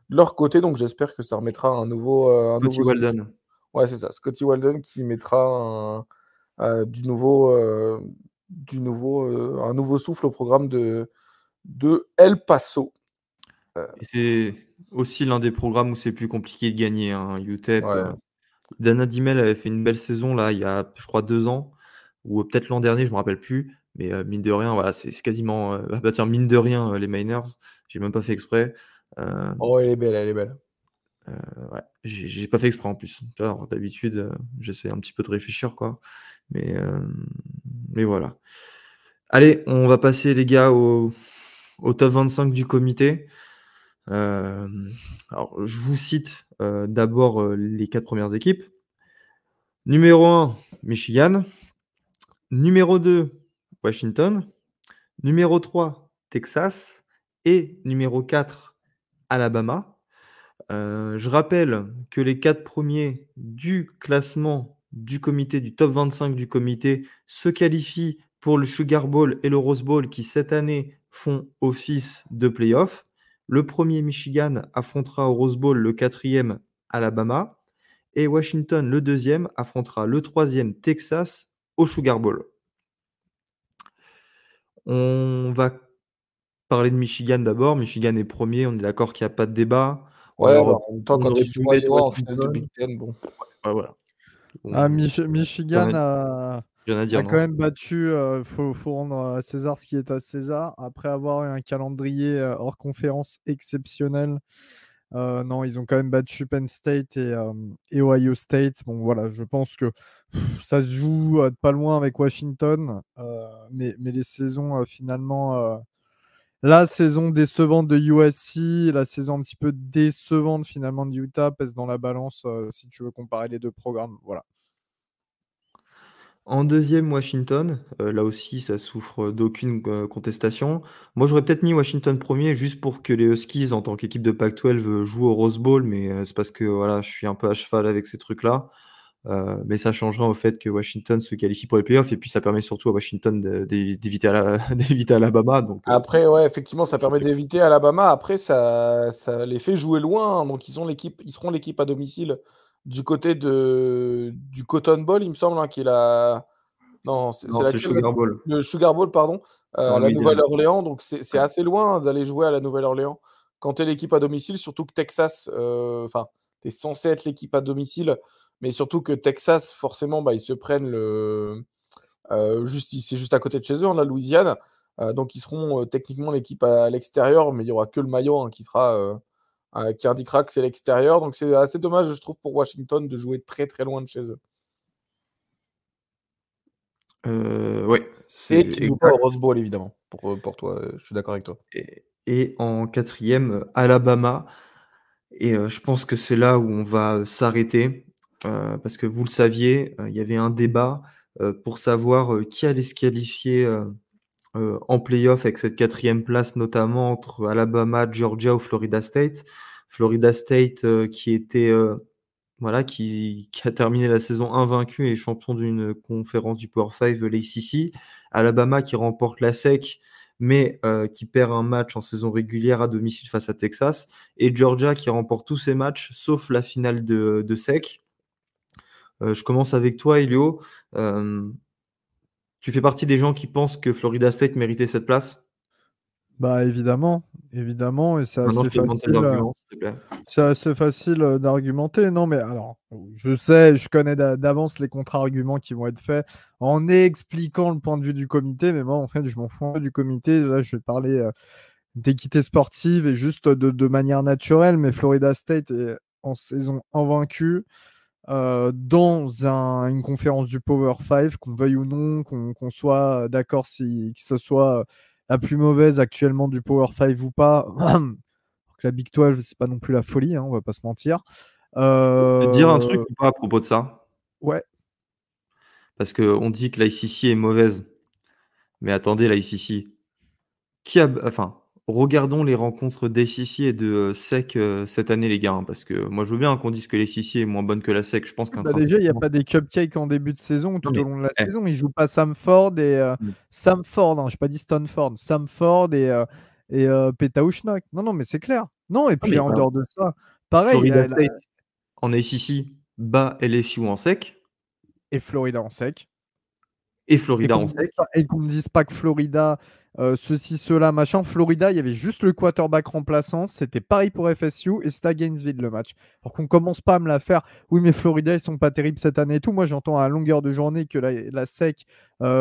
leur côté. Donc j'espère que ça remettra un Scotty nouveau souffle. Walden. Ouais, c'est ça. Scotty Walden qui mettra du nouveau, un nouveau souffle au programme de El Paso. Et c'est aussi l'un des programmes où c'est plus compliqué de gagner, hein, UTEP. Ouais. Dana Dimel avait fait une belle saison là, il y a, je crois, 2 ans, ou peut-être l'an dernier, je me rappelle plus. Mais mine de rien, voilà, c'est quasiment. Bah tiens, mine de rien, les Miners, j'ai même pas fait exprès. Oh, elle est belle, elle est belle. Ouais, j'ai pas fait exprès en plus. Tu vois, d'habitude, j'essaie un petit peu de réfléchir, quoi. Mais, euh, mais voilà. Allez, on va passer, les gars, au top 25 du comité. Alors, je vous cite d'abord les 4 premières équipes. Numéro 1, Michigan. Numéro 2, Washington. Numéro 3, Texas. Et numéro 4, Alabama. Je rappelle que les 4 premiers du classement du comité, du top 25 du comité, se qualifient pour le Sugar Bowl et le Rose Bowl qui, cette année, font office de playoff. Le premier, Michigan, affrontera au Rose Bowl le 4e, Alabama. Et Washington, le 2e, affrontera le 3e, Texas, au Sugar Bowl. On va parler de Michigan d'abord. Michigan est premier, on est d'accord qu'il n'y a pas de débat. On Ouais, bah, aurait, en même temps, on quand aurait ils pu jouent à mettre Iowa en finale de Washington. Big Ten, bon. Ouais, voilà. Ah, On... Michigan Rien à dire, a quand non? même battu, faut rendre à César ce qui est à César, après avoir eu un calendrier hors conférence exceptionnel. Non, ils ont quand même battu Penn State et Ohio State. Bon, voilà, je pense que ça se joue pas loin avec Washington, mais les saisons finalement, la saison décevante de USC, la saison un petit peu décevante finalement de Utah pèse dans la balance si tu veux comparer les deux programmes. Voilà. En deuxième, Washington. Là aussi, ça souffre d'aucune contestation. Moi, j'aurais peut-être mis Washington premier juste pour que les Huskies, en tant qu'équipe de Pac-12, jouent au Rose Bowl, mais c'est parce que voilà, je suis un peu à cheval avec ces trucs-là. Mais ça changera au fait que Washington se qualifie pour les playoffs et puis ça permet surtout à Washington d'éviter d'éviter Alabama. Donc, Après, ouais, effectivement, ça c'est permet vrai. d'éviter Alabama. Après, ça les fait jouer loin. Hein. Donc, ils seront l'équipe à domicile du côté du Cotton Bowl, il me semble, hein, qui est la. Non, c'est Non, c'est le laquelle? Sugar Bowl. Le Sugar Bowl, pardon, C'est en à la Louisiane. Nouvelle-Orléans. Donc, c'est Ouais. assez loin d'aller jouer à la Nouvelle-Orléans quand tu es l'équipe à domicile, surtout que Texas, enfin, tu es censé être l'équipe à domicile, mais surtout que Texas, forcément, bah, ils se prennent c'est juste à côté de chez eux, en la Louisiane. Donc, ils seront techniquement l'équipe à l'extérieur, mais il n'y aura que le maillot hein, qui indiquera que c'est l'extérieur. Donc, c'est assez dommage, je trouve, pour Washington de jouer très très loin de chez eux. Ouais, c'est Et qui ne joue pas au exact. Rose Bowl, évidemment, pour toi. Je suis d'accord avec toi. Et en quatrième, Alabama. Et je pense que c'est là où on va s'arrêter. Parce que vous le saviez, il y avait un débat pour savoir qui allait se qualifier en playoff avec cette quatrième place, notamment entre Alabama, Georgia ou Florida State. Florida State qui était voilà, qui a terminé la saison invaincue et champion d'une conférence du Power 5, l'ACC. Alabama qui remporte la SEC, mais qui perd un match en saison régulière à domicile face à Texas. Et Georgia qui remporte tous ses matchs, sauf la finale de SEC. Je commence avec toi, Elio. Tu fais partie des gens qui pensent que Florida State méritait cette place? Bah évidemment, évidemment, et Maintenant, je te demande tes arguments, s'il te plaît. c'est assez facile d'argumenter. Non, mais alors, je sais, je connais d'avance les contre-arguments qui vont être faits en expliquant le point de vue du comité, mais moi, en fait, je m'en fous un peu du comité. Là, je vais parler d'équité sportive et juste de manière naturelle, mais Florida State est en saison invaincue. dans une conférence du Power 5, qu'on veuille ou non, qu'on soit d'accord que ce soit la plus mauvaise actuellement du Power 5 ou pas. Alors que la Big 12, c'est pas non plus la folie, hein, on va pas se mentir. Je peux te dire un truc ou pas à propos de ça? Ouais, Parce qu'on dit que l'ICC est mauvaise. Mais attendez, l'ICC, qui a enfin, regardons les rencontres d'ACC et de, SEC, cette année les gars, hein, parce que moi je veux bien qu'on dise que l'ACC est moins bonne que la SEC. Je pense bah déjà, il n'y a qu'intrinsèquement pas des cupcakes en début de saison ou non tout au mais long de la eh, saison. Ils jouent pas Samford mmh, Samford, hein, je n'ai pas dit Stanford, Samford et Petauschnok. Non, non, mais c'est clair. Non, et non puis mais en pardon, dehors de ça, pareil, Florida State en ACC bat LSU en SEC et Florida en sec. et Et Florida en SEC. qu'on me dise pas que Florida, ceci, cela, machin. Florida, il y avait juste le quarterback remplaçant. C'était pareil pour FSU et c'était à Gainesville le match. Alors qu'on commence pas à me la faire. Oui, mais Florida, ils sont pas terribles cette année et tout. Moi, j'entends à longueur de journée que la SEC,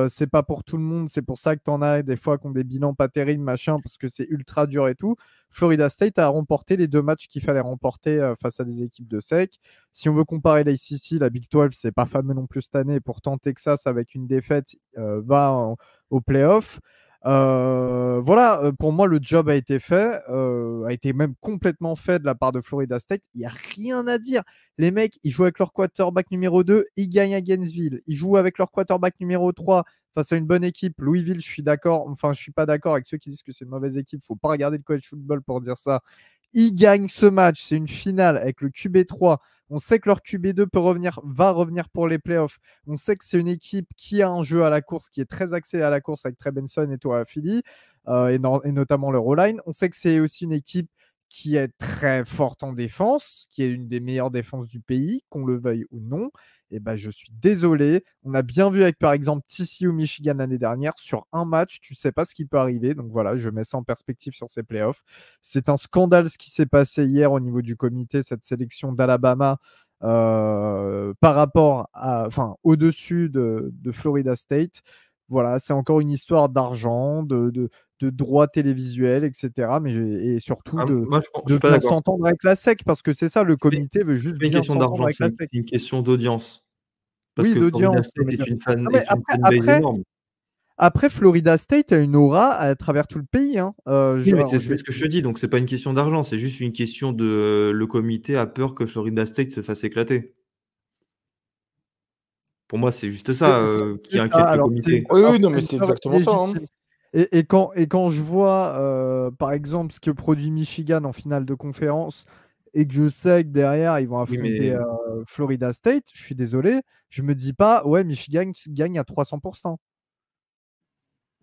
c'est pas pour tout le monde. C'est pour ça que t'en as des fois qui ont des bilans pas terribles, machin, parce que c'est ultra dur et tout. Florida State a remporté les 2 matchs qu'il fallait remporter face à des équipes de SEC. Si on veut comparer l'ACC, la Big 12, c'est pas fameux non plus cette année. Pourtant, Texas, avec une défaite, au playoff. Voilà, pour moi, le job a été fait, a été même complètement fait de la part de Florida State. Il n'y a rien à dire. Les mecs, ils jouent avec leur quarterback numéro 2, ils gagnent à Gainesville. Ils jouent avec leur quarterback numéro 3 face à une bonne équipe. Louisville, je suis d'accord. Enfin, je suis pas d'accord avec ceux qui disent que c'est une mauvaise équipe. Faut pas regarder le college football pour dire ça. Ils gagnent ce match. C'est une finale avec le QB3. On sait que leur QB2 va revenir pour les playoffs. On sait que c'est une équipe qui a un jeu à la course, qui est très axé à la course avec Trey Benson et toi, Philly, et notamment le O-line. On sait que c'est aussi une équipe qui est très forte en défense, qui est une des meilleures défenses du pays, qu'on le veuille ou non. Et ben, je suis désolé. On a bien vu avec, par exemple, TCU Michigan l'année dernière, sur un match, tu sais pas ce qui peut arriver. Donc voilà, je mets ça en perspective sur ces playoffs. C'est un scandale ce qui s'est passé hier au niveau du comité, cette sélection d'Alabama par rapport à, enfin, au-dessus de Florida State. Voilà, c'est encore une histoire d'argent, de droits télévisuels, etc. Et surtout Ah, moi je de suis pas bien d'accord. s'entendre avec la SEC, parce que c'est ça, le comité veut C'est juste pas une bien question s'entendre d'argent, avec la SEC. c'est une question d'audience. Parce Oui, que Florida d'audience. State Non, mais est une fanbase énorme. après, Florida State a une aura à travers tout le pays, hein. Oui, mais Alors, c'est ce que je te dis, donc c'est pas une question d'argent, c'est juste une question de, le comité a peur que Florida State se fasse éclater. Pour moi, c'est juste ça, qui c'est ça. inquiète le Alors, comité. Oui, oui, non, c'est mais une c'est peur exactement ça, hein. illégitime. Et quand je vois, par exemple, ce que produit Michigan en finale de conférence et que je sais que derrière, ils vont Oui, affronter mais Florida State, je suis désolé, je me dis pas, ouais, Michigan gagne à 300%.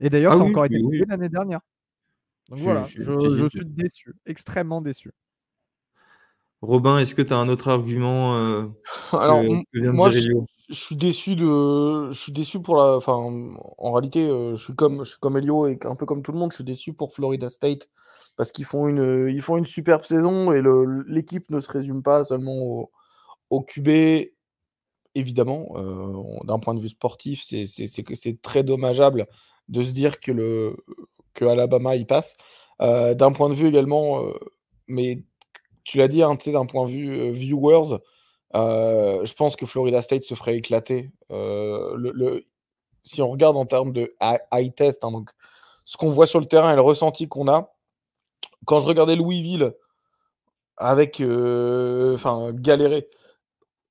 Et d'ailleurs, ah ça a oui, encore été oui, prouvé l'année dernière. Donc je voilà, suis je décisif. suis déçu, extrêmement déçu. Robin, est-ce que tu as un autre argument, Alors, que vient de moi, dire Elio? je suis déçu pour la enfin, en réalité, je suis comme Elio et un peu comme tout le monde, je suis déçu pour Florida State parce ils font une superbe saison et l'équipe ne se résume pas seulement au QB. Évidemment, d'un point de vue sportif, c'est très dommageable de se dire que Alabama y passe. D'un point de vue également, mais tu l'as dit, hein, tu sais, d'un point de vue, viewers, je pense que Florida State se ferait éclater. Si on regarde en termes de eye test, hein, donc ce qu'on voit sur le terrain et le ressenti qu'on a, quand je regardais Louisville avec, enfin galérer,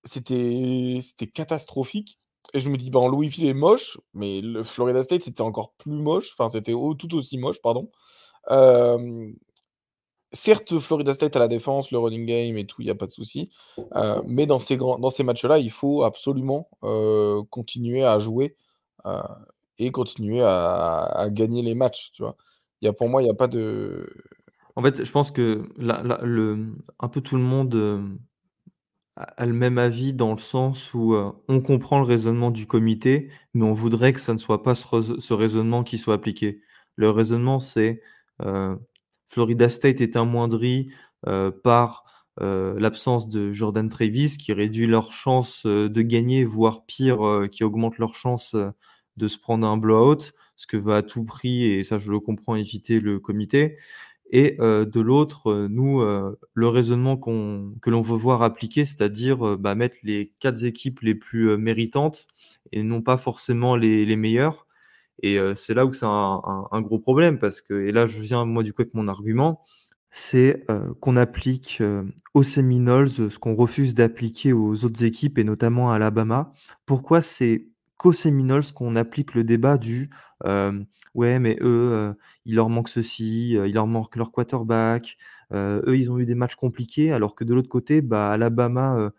c'était catastrophique et je me dis: «Ben, Louisville est moche», mais le Florida State, c'était encore plus moche, enfin, c'était tout aussi moche, pardon. Hem, certes, Florida State a la défense, le running game et tout, il y a pas de souci, mais dans ces matchs-là, il faut absolument, continuer à jouer, heu et continuer à gagner les matchs, tu vois? Pour moi, il y a pas de En fait, je pense que un peu tout le monde, a le même avis dans le sens où, on comprend le raisonnement du comité, mais on voudrait que ça ne soit pas ce raisonnement qui soit appliqué. Le raisonnement, c'est, heu, Florida State est amoindri, par, l'absence de Jordan Travis qui réduit leurs chances, de gagner, voire pire, qui augmente leurs chances, de se prendre un blowout, ce que veut à tout prix et ça je le comprends éviter le comité et de l'autre, nous, le raisonnement que l'on veut voir appliqué, c'est-à-dire, mettre les 4 équipes les plus, méritantes et non pas forcément les meilleures. Et c'est là où c'est un gros problème parce que et là je viens moi du coup avec mon argument, c'est, qu'on applique, aux Seminoles, ce qu'on refuse d'appliquer aux autres équipes et notamment à Alabama. Pourquoi c'est qu'aux Seminoles qu'on applique le débat du, «Ouais mais eux, il leur manque ceci, il leur manque leur quarterback, eux ils ont eu des matchs compliqués», alors que de l'autre côté, Alabama,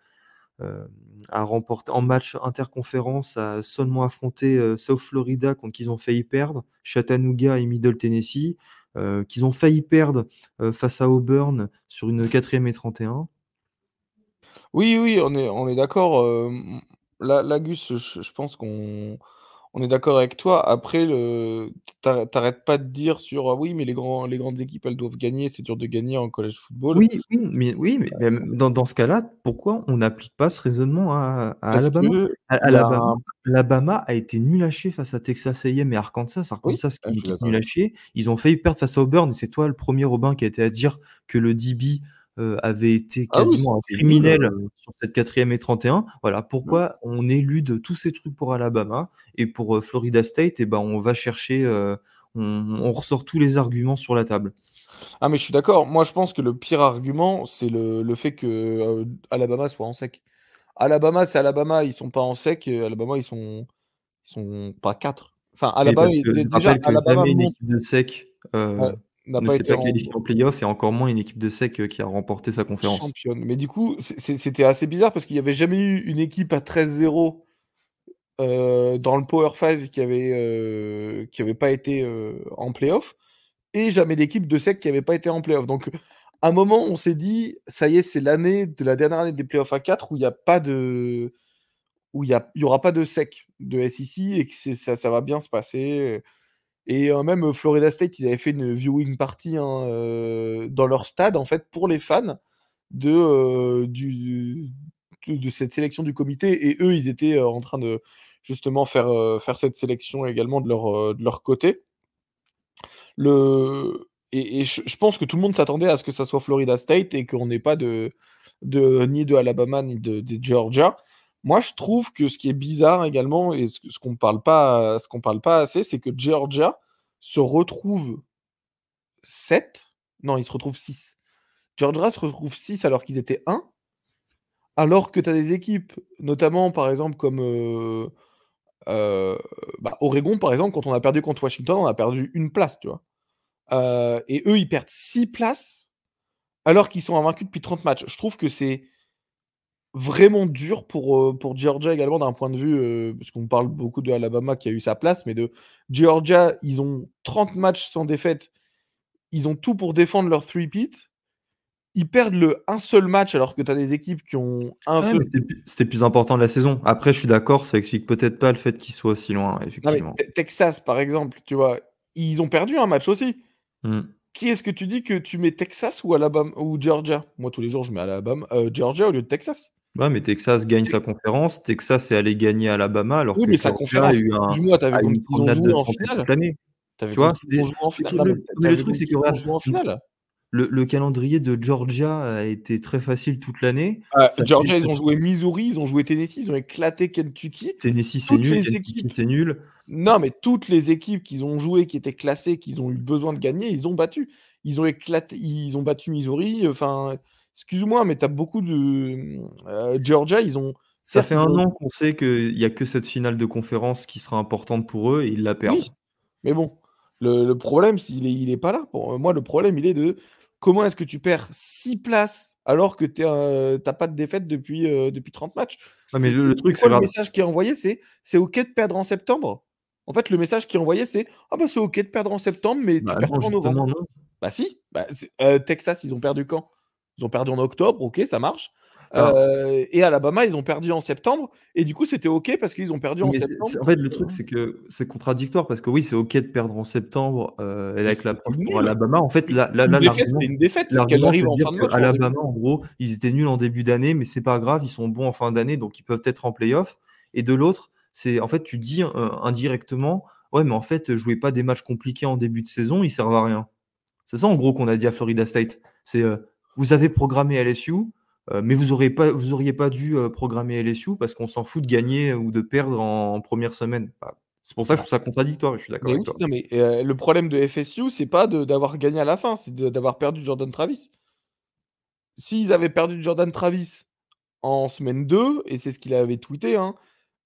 Heu, a remporté en match interconférence, a seulement affronté, South Florida contre qui ils ont failli perdre, Chattanooga et Middle Tennessee, qu'ils ont failli perdre, face à Auburn sur une 4e et 31. Oui, oui, on est d'accord, là, Gus, je pense qu'on est d'accord avec toi. Après tu pas de dire sur: «Ah oui, mais les grandes équipes, elles doivent gagner, c'est dur de gagner en college football». Oui, mais même dans ce cas-là, pourquoi on n'applique pas ce raisonnement à Parce Alabama? qu'il y a Alabama un Alabama a été nul à chier face à Texas A&M et Arkansas. oui, Arkansas, qui est je une suis équipe d'accord nulle à avec chier. Ils ont failli perdre face à Auburn et c'est toi le premier Robin, qui a été à dire que le DB, avait été ah oui, quasiment un c'était nul, criminel sur cette 4e et 31. Voilà, mmh. pourquoi on élude tous ces trucs pour Alabama et pour, Florida State on va chercher, on ressort tous les arguments sur la table. Ah mais je suis d'accord. Moi, je pense que le pire argument, c'est le fait que, Alabama soit en sec. Alabama, c'est Alabama, ils sont pas en sec, Alabama, ils sont pas 4. Enfin, Oui, Alabama, parce que je déjà, rappelle que Alabama jamais une monte, équipe de SEC, ouais, n'a ne pas s'est été pas en qualifiée en play-off et encore moins une équipe de SEC, qui a remporté sa conférence. championne. Mais du coup, c'était assez bizarre parce qu'il y avait jamais eu une équipe à 13-0, dans le Power 5 qui avait pas été, en playoff, et jamais d'équipe de sec qui avait pas été en playoff. Donc, à un moment, on s'est dit: «Ça y est, c'est l'année de la dernière année des playoffs à 4 où il y a pas de où il y aura pas de sec de SEC et que ça va bien se passer». Et même, Florida State, ils avaient fait une viewing party, hein, dans leur stade, en fait, pour les fans de, de cette sélection du comité, et eux, ils étaient, en train de justement faire cette sélection également de leur côté. Je pense que tout le monde s'attendait à ce que ça soit Florida State et qu'on n'ait pas ni de Alabama ni de Georgia. Moi, je trouve que ce qui est bizarre également, et ce qu'on parle pas assez, c'est que Georgia se retrouve 7. Non, ils se retrouvent 6. Georgia se retrouve 6 alors qu'ils étaient 1, alors que tu as des équipes, notamment par exemple comme, heu, Oregon par exemple, quand on a perdu contre Washington, on a perdu une place, tu vois? Et eux, ils perdent 6 places alors qu'ils sont invaincus depuis 30 matchs. Je trouve que c'est vraiment dur pour Georgia également d'un point de vue, parce qu'on parle beaucoup de Alabama qui a eu sa place, mais de Georgia, ils ont 30 matchs sans défaite. Ils ont tout pour défendre leur three-peat. Ils perdent le un seul match alors que tu as des équipes qui ont un Ouais, seul. mais c'était le plus important de la saison. Après, je suis d'accord, ça explique peut-être pas le fait qu'ils soient aussi loin, Non mais effectivement. Texas, par exemple, tu vois? Ils ont perdu un match aussi. Mmh. Qui est-ce que tu dis que tu mets, Texas ou Alabama ou Georgia? Moi, tous les jours, je mets Georgia au lieu de Texas. Ouais, mais Texas gagne C'est sa conférence. Texas est allé gagner Alabama alors Oui, que mais sa Georgia a conférence, eu excuse-moi, tu as vu a eu contre une qui ils ont promenade joué de en santé toute finale? l'année. Tu as vu Tu vois? contre qui ils ont C'était joué en le finale? truc Non, mais le tu mais as le vu truc, contre c'est qui que ils ont regarde, joué en finale? le calendrier de Georgia a été très facile toute l'année. Ça fait Georgia, ça ils ont joué Missouri, ils ont joué Tennessee, ils ont éclaté Kentucky. Tennessee, c'est Toutes nul, les Kentucky, équipes c'est nul. Non, mais toutes les équipes qu'ils ont jouées, qui étaient classées, qu'ils ont eu besoin de gagner, ils ont battu. Ils ont battu Missouri, enfin, excuse-moi, mais tu as beaucoup de, Georgia, Ça certes, fait ils un ont an qu'on sait qu'il y a que cette finale de conférence qui sera importante pour eux et ils la oui, perdent. mais bon, le problème, il est pas là. Pour moi, le problème, il est de comment est-ce que tu perds 6 places alors que tu pas de défaite depuis 30 matchs? Ouais, mais le C'est truc, c'est quoi le regarde, message qui est envoyé? C'est OK de perdre en septembre? En fait, le message qui est envoyé, c'est: «Ah bah, c'est OK de perdre en septembre, mais tu perds non, pas en novembre». justement non. Bah si, Texas, ils ont perdu quand? Ils ont perdu en octobre, OK, ça marche. Enfin, Et Alabama, ils ont perdu en septembre, et du coup, c'était OK parce qu'ils ont perdu en mais septembre. en fait, le truc, c'est que c'est contradictoire parce que oui, c'est OK de perdre en septembre, et Mais avec c'est l'approche pour nul! Alabama. En fait, Une défaite, c'est l'argument une défaite, qu'elle c'est arrive de en dire fin de match ou en début. qu'Alabama, en gros, ils étaient nuls en début d'année, mais c'est pas grave, ils sont bons en fin d'année, donc ils peuvent être en play-off. Et de l'autre, c'est en fait, tu dis, indirectement: «Ouais, mais en fait, jouez pas des matchs compliqués en début de saison, ils servent à rien». C'est ça, en gros, qu'on a dit à Florida State. C'est vous avez programmé LSU, mais vous auriez pas dû programmer LSU parce qu'on s'en fout de gagner ou de perdre en première semaine. Bah, c'est pour ça que je Bah, trouve ça contradictoire. Je suis d'accord mais avec oui, toi. non, mais le problème de FSU, c'est pas d'avoir gagné à la fin, c'est d'avoir perdu Jordan Travis. S'ils avaient perdu Jordan Travis en semaine 2, et c'est ce qu'il avait tweeté, hein,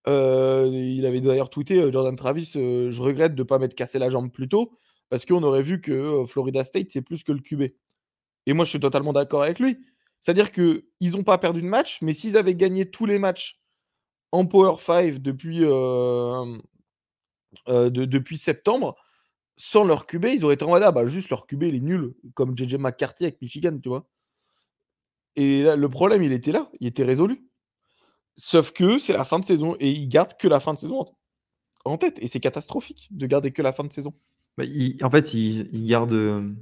il avait d'ailleurs tweeté, Jordan Travis, je regrette de ne pas m'être cassé la jambe plus tôt, parce qu'on aurait vu que Florida State, c'est plus que le QB. Et moi, je suis totalement d'accord avec lui. C'est-à-dire qu'ils n'ont pas perdu de match, mais s'ils avaient gagné tous les matchs en Power 5 depuis septembre, sans leur QB, ils auraient été en mode, ah bah juste leur QB, il est nul, comme JJ McCarthy avec Michigan, tu vois. Et là, le problème, il était là, il était résolu. Sauf que c'est la fin de saison et ils gardent que la fin de saison en tête. Et c'est catastrophique de garder que la fin de saison. Bah, en fait, il garde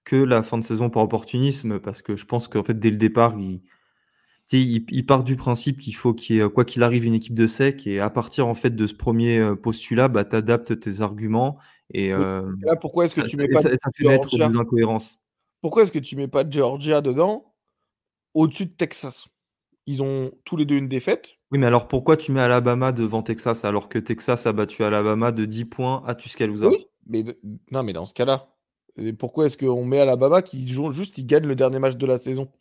que la fin de saison par opportunisme parce que je pense qu'en fait, dès le départ, il part du principe qu'il faut qu'il y ait, quoi qu'il arrive, une équipe de sec. Et à partir en fait de ce premier postulat, bah, tu adaptes tes arguments et, Oui. Là, pourquoi est-ce que tu mets pas ça fait naître Georgia des incohérences. Pourquoi est-ce que tu mets pas Georgia dedans au-dessus de Texas? Ils ont tous les deux une défaite. Oui, mais alors pourquoi tu mets Alabama devant Texas alors que Texas a battu Alabama de 10 points à Tuscaloosa? Oui, mais non, mais dans ce cas-là, pourquoi est-ce qu'on met Alabama qui joue juste, ils gagnent le dernier match de la saison,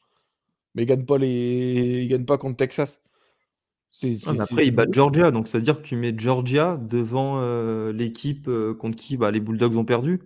mais ils gagnent pas contre Texas. Ouais, mais C'est après, ils pas battent possible. Georgia, donc ça veut dire que tu mets Georgia devant l'équipe contre qui bah, les Bulldogs ont perdu.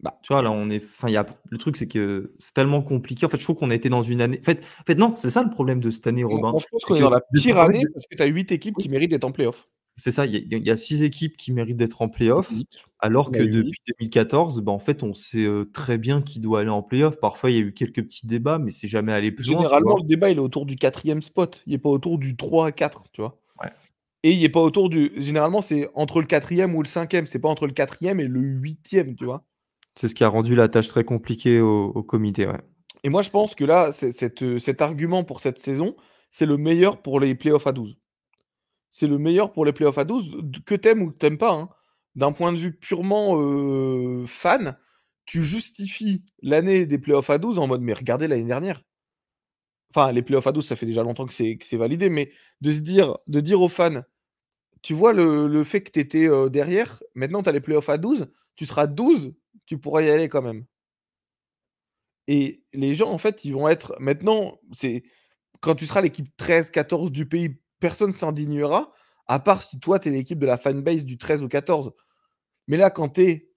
Bah, Tu vois, là, enfin, le truc, c'est que c'est tellement compliqué. En fait, je trouve qu'on a été dans une année. En fait, non, c'est ça le problème de cette année, Robin. moi, je pense C'est qu'on est que dans la pire en fait, année parce que tu as 8 équipes oui, qui méritent d'être en playoff. c'est ça. Il y a 6 équipes qui méritent d'être en playoff, 8. alors On a que eu 8. depuis 2014, bah, en fait, on sait très bien qui doit aller en playoff. Parfois, il y a eu quelques petits débats, mais c'est jamais allé plus loin, tu Généralement, vois. le débat, il est autour du 4e spot. Il n'est pas autour du 3 à 4, tu vois. Ouais. Et il n'est pas autour du. Généralement, c'est entre le 4e ou le 5e. C'est pas entre le 4e et le 8e, tu vois. C'est ce qui a rendu la tâche très compliquée au comité, ouais. Et moi, je pense que là, cet argument pour cette saison, c'est le meilleur pour les playoffs à 12. C'est le meilleur pour les playoffs à 12, que t'aimes ou que t'aimes pas, hein. D'un point de vue purement fan, tu justifies l'année des playoffs à 12 en mode, mais regardez l'année dernière. Enfin, les playoffs à 12, ça fait déjà longtemps que c'est validé, mais de dire aux fans, tu vois le fait que tu étais derrière, maintenant tu as les playoffs à 12, tu seras 12, tu pourras y aller quand même. Et les gens, en fait, ils vont être. Maintenant, quand tu seras l'équipe 13-14 du pays, personne ne s'indignera, à part si toi, tu es l'équipe de la fanbase du 13 ou 14. Mais là, quand tu es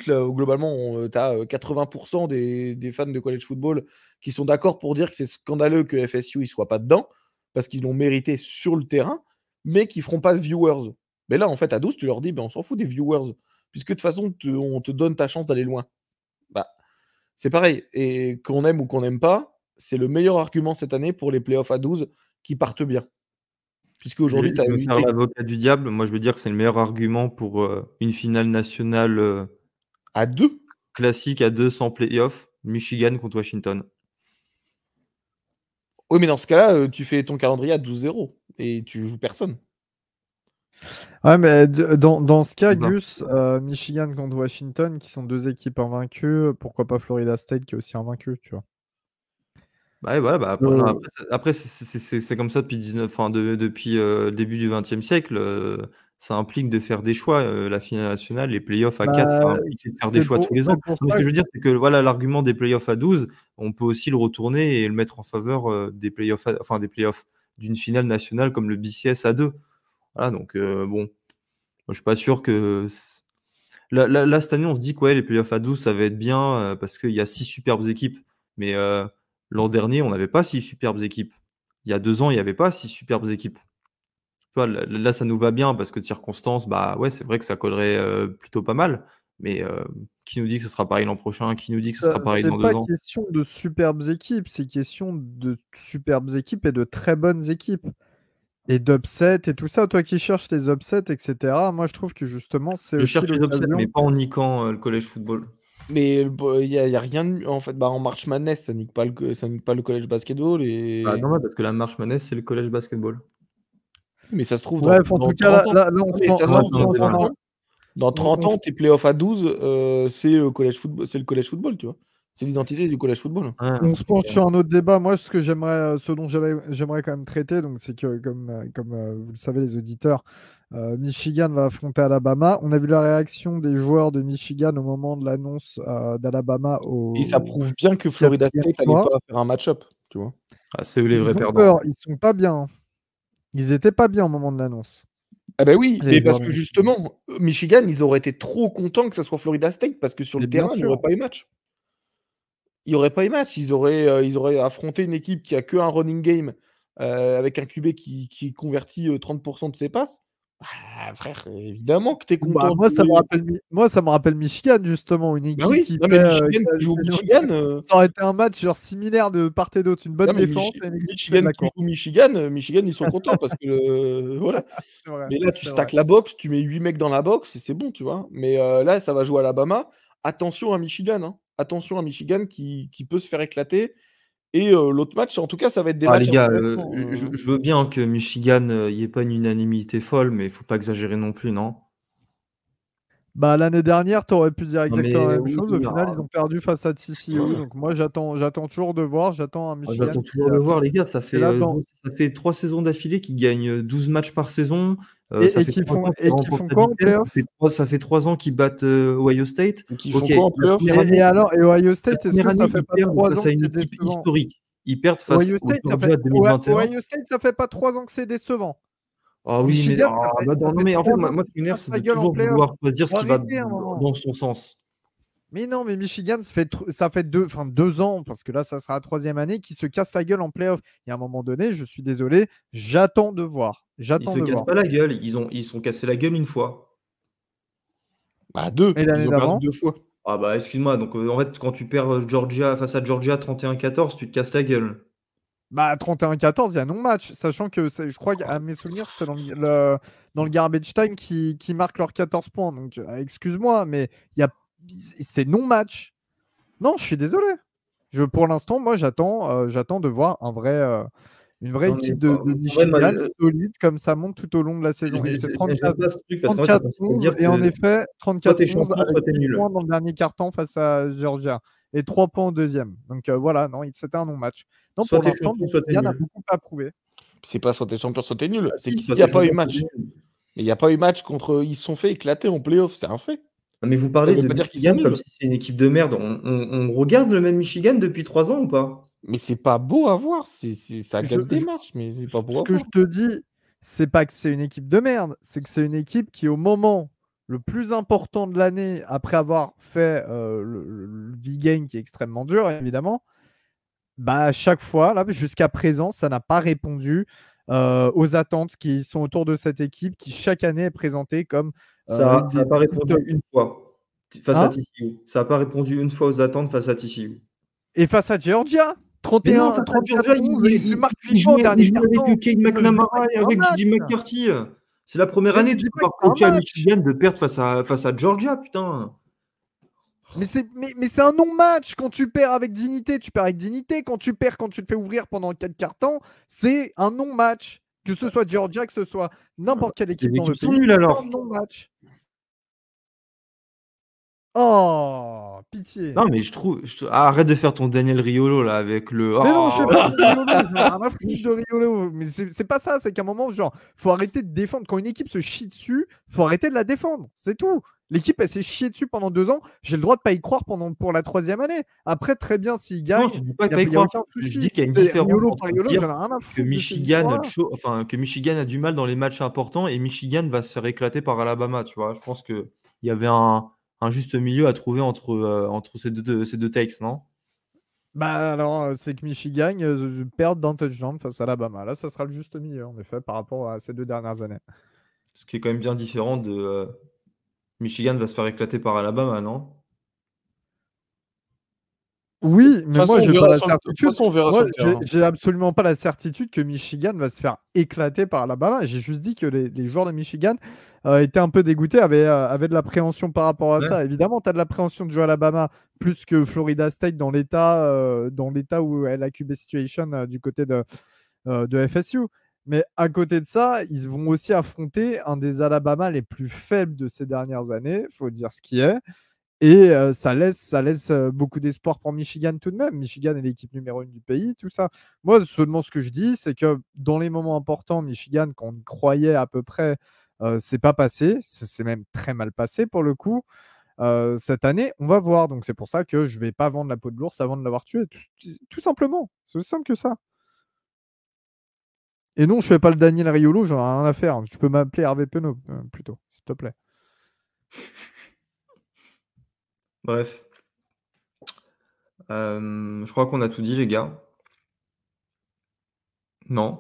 globalement, tu as 80% des fans de college football qui sont d'accord pour dire que c'est scandaleux que FSU ne soit pas dedans, parce qu'ils l'ont mérité sur le terrain, mais qui ne feront pas de viewers. Mais là, en fait, à 12, tu leur dis, ben, on s'en fout des viewers, puisque de toute façon, on te donne ta chance d'aller loin. Bah, c'est pareil. Et qu'on aime ou qu'on n'aime pas, c'est le meilleur argument cette année pour les playoffs à 12 qui partent bien. Puisque aujourd'hui, tu as Je vais me 8 faire équipes l'avocat du diable. Moi, je veux dire que c'est le meilleur argument pour une finale nationale à 2. classique à 2 sans playoff, Michigan contre Washington. Oui, mais dans ce cas-là, tu fais ton calendrier à 12-0 et tu joues personne. Ouais, mais dans ce cas, Ben, Gus, Michigan contre Washington, qui sont deux équipes invaincues, pourquoi pas Florida State qui est aussi invaincu, tu vois. bah, ouais, voilà, bah, Euh, après, c'est comme ça depuis depuis le début du XXe siècle. Ça implique de faire des choix. La finale nationale, les playoffs à 4, ça bah, implique de faire des choix tous les c'est ans. pour Non, mais ce ça que je veux dire, c'est que voilà, l'argument des playoffs à 12, on peut aussi le retourner et le mettre en faveur des playoffs, des playoffs d'une finale nationale comme le BCS à 2. Voilà, donc bon, moi, je suis pas sûr que. Là, cette année, on se dit que ouais, les playoffs à 12, ça va être bien parce qu'il y a 6 superbes équipes. Mais l'an dernier, on n'avait pas 6 superbes équipes. Il y a 2 ans, il n'y avait pas 6 superbes équipes. Tu vois, là, ça nous va bien parce que de circonstances, bah ouais, c'est vrai que ça collerait plutôt pas mal. Mais qui nous dit que ce sera pareil l'an prochain? Qui nous dit que ce sera pareil c'est dans 2 pas ans? question de superbes équipes, c'est question de superbes équipes et de très bonnes équipes. Et d'upset et tout ça, toi qui cherches les upsets, etc., moi je trouve que justement c'est Je aussi cherche les upsets, mais l'occasion. pas en niquant le college football. Mais il y a rien de en fait, bah, en March Madness, ça nique pas le college basketball Bah, et normal, parce que la marche manesse, c'est le college basketball. mais ça se trouve Bref, en tout cas, 30 ans. là, on Non, se mais lance ça se Ouais, trouve c'est un dans débat. 30 ans. Dans 30 ans, tes playoffs à 12, c'est le college football, tu vois. C'est l'identité du college football. On se penche sur un autre débat. Moi, ce dont j'aimerais quand même traiter, donc c'est que, comme vous le savez, les auditeurs, Michigan va affronter Alabama. On a vu la réaction des joueurs de Michigan au moment de l'annonce d'Alabama. Et ça prouve bien que Florida State n'allait pas faire un match-up, tu vois. Ah, c'est eux les vrais perdants. Ils sont pas bien. Ils étaient pas bien au moment de l'annonce. Ah ben oui, mais parce que justement, Michigan, ils auraient été trop contents que ça soit Florida State, parce que sur le terrain, il n'y aurait pas eu match. Il n'y aurait pas eu match. Ils auraient affronté une équipe qui a que un running game avec un QB qui convertit 30% de ses passes. Ah, frère, évidemment que tu es content. Moi, ça me rappelle Michigan, justement. Une équipe qui joue Michigan. Ça aurait été un match genre similaire de part et d'autre. Une bonne défense. Michigan qui joue Michigan, ils sont contents parce que voilà. Vrai, mais là, tu stacks la boxe, tu mets 8 mecs dans la boxe et c'est bon, tu vois. Mais là, ça va jouer à Alabama. Attention à Michigan. Hein. Attention à Michigan qui peut se faire éclater. Et l'autre match, en tout cas, ça va être des matchs. Les gars, je veux bien que Michigan, il n'y ait pas une unanimité folle, mais il ne faut pas exagérer non plus, non? Bah, l'année dernière, tu aurais pu dire exactement la même chose. Au final, ils ont perdu face à TCU. Donc moi, j'attends toujours de voir. J'attends un Michigan. J'attends toujours de voir, les gars. Ça fait 3 saisons d'affilée qu'ils gagnent 12 matchs par saison. Ça fait 3 ans qu'ils battent Ohio State. Qui font quoi en playoff? Et Ohio State, est-ce que ça fait pas 3 ans face à une équipe historique? Ils perdent face au Georgia 2021. Ohio State, ça fait pas 3 ans que c'est décevant. Ah oui, mais en fait, moi, ce qui m'énerve, c'est de toujours vouloir dire ce qui va dans son sens. Mais non, mais Michigan, ça fait 2 ans, parce que là, ça sera la 3e année, qui se casse la gueule en playoff. Et à un moment donné, je suis désolé, j'attends de voir. Ils se cassent pas la gueule, ils sont cassés la gueule une fois. Bah 2, et l'année d'avant 2 fois. Ah bah excuse-moi, donc en fait, quand tu perds face à Georgia 31-14, tu te casses la gueule. Bah 31-14, il y a non-match, sachant que je crois qu'à mes souvenirs, c'était dans le garbage time qui marque leurs 14 points. Donc excuse-moi, mais c'est non-match. Non, je suis désolé. Pour l'instant, moi, j'attends de voir une vraie équipe de Michigan solide, comme ça monte tout au long de la saison. Et c'est 34-11, et en effet, 34-11 avec 10 points dans le dernier quart-temps face à Georgia. Et 3 points au deuxième. Donc voilà, non, c'était un non-match. Non, pour l'instant, Michigan a beaucoup à prouver. C'est pas soit t'es champion, soit t'es nul. C'est qu'il n'y a pas eu match. Mais il n'y a pas eu match contre. Ils se sont fait éclater en playoff, c'est un fait. Mais vous parlez de Michigan comme si c'est une équipe de merde. On regarde le même Michigan depuis 3 ans ou pas? Mais c'est pas beau à voir. Ça gagne des matchs, mais c'est pas beau à voir. Ce que je te dis, c'est pas que c'est une équipe de merde, c'est que c'est une équipe qui, au moment le plus important de l'année, après avoir fait le V-Game qui est extrêmement dur, évidemment, bah, à chaque fois, là, jusqu'à présent, ça n'a pas répondu aux attentes qui sont autour de cette équipe qui, chaque année, est présentée comme... ça n'a pas répondu une fois face à TCU. Ça n'a pas répondu une fois aux attentes face à TCU. Et face à Georgia 31, 34, il marque 8 points au dernier quart-temps. Avec Cade McNamara et avec Jim McCarthy. C'est la première année tu peux coacher à Michigan de perdre face à Georgia, putain. Mais c'est un non-match. Quand tu perds avec dignité, tu perds avec dignité. Quand tu perds, quand tu te fais ouvrir pendant 4 quarts-temps, c'est un non-match. Que ce soit Georgia, que ce soit n'importe quelle équipe dans le pays. Sont nuls alors. C'est un non-match. Oh, pitié. Non, mais je trouve. Arrête de faire ton Daniel Riolo là avec le. Mais non, je fais pas de Riolo. J'ai rien à foutre de Riolo. Mais c'est pas ça. C'est qu'à un moment, genre, faut arrêter de défendre. Quand une équipe se chie dessus, faut arrêter de la défendre. C'est tout. L'équipe, elle s'est chiée dessus pendant 2 ans. J'ai le droit de pas y croire pour la 3e année. Après, très bien, s'il gagne. Non, je dis pas y croire. Je dis qu'il y a une différence entre dire j'en ai rien à foutre que Michigan a du mal dans les matchs importants et Michigan va se faire éclater par Alabama. Tu vois, je pense qu'il y avait un juste milieu à trouver entre ces deux takes, non? Bah alors, c'est que Michigan perd d'un touchdown face à Alabama. Là, ça sera le juste milieu, en effet, par rapport à ces 2 dernières années. Ce qui est quand même bien différent de Michigan va se faire éclater par Alabama, non? Oui, mais moi, j'ai pas la certitude. J'ai absolument pas la certitude que Michigan va se faire éclater par Alabama. J'ai juste dit que les joueurs de Michigan étaient un peu dégoûtés, avaient de l'appréhension par rapport à ça. Évidemment, tu as de l'appréhension de jouer à Alabama plus que Florida State dans l'état où est la QB situation du côté de FSU. Mais à côté de ça, ils vont aussi affronter un des Alabama les plus faibles de ces dernières années, il faut dire ce qui est. Et ça laisse beaucoup d'espoir pour Michigan tout de même. Michigan est l'équipe numéro 1 du pays, tout ça. Moi, seulement ce que je dis, c'est que dans les moments importants, Michigan, quand on y croyait à peu près, c'est pas passé. C'est même très mal passé pour le coup. Cette année, on va voir. Donc c'est pour ça que je ne vais pas vendre la peau de l'ours avant de l'avoir tué. Tout simplement. C'est aussi simple que ça. Et non, je fais pas le Daniel Riolo, j'en ai rien à faire. Tu peux m'appeler Hervé Penaud, plutôt, s'il te plaît. Bref. Je crois qu'on a tout dit, les gars. Non?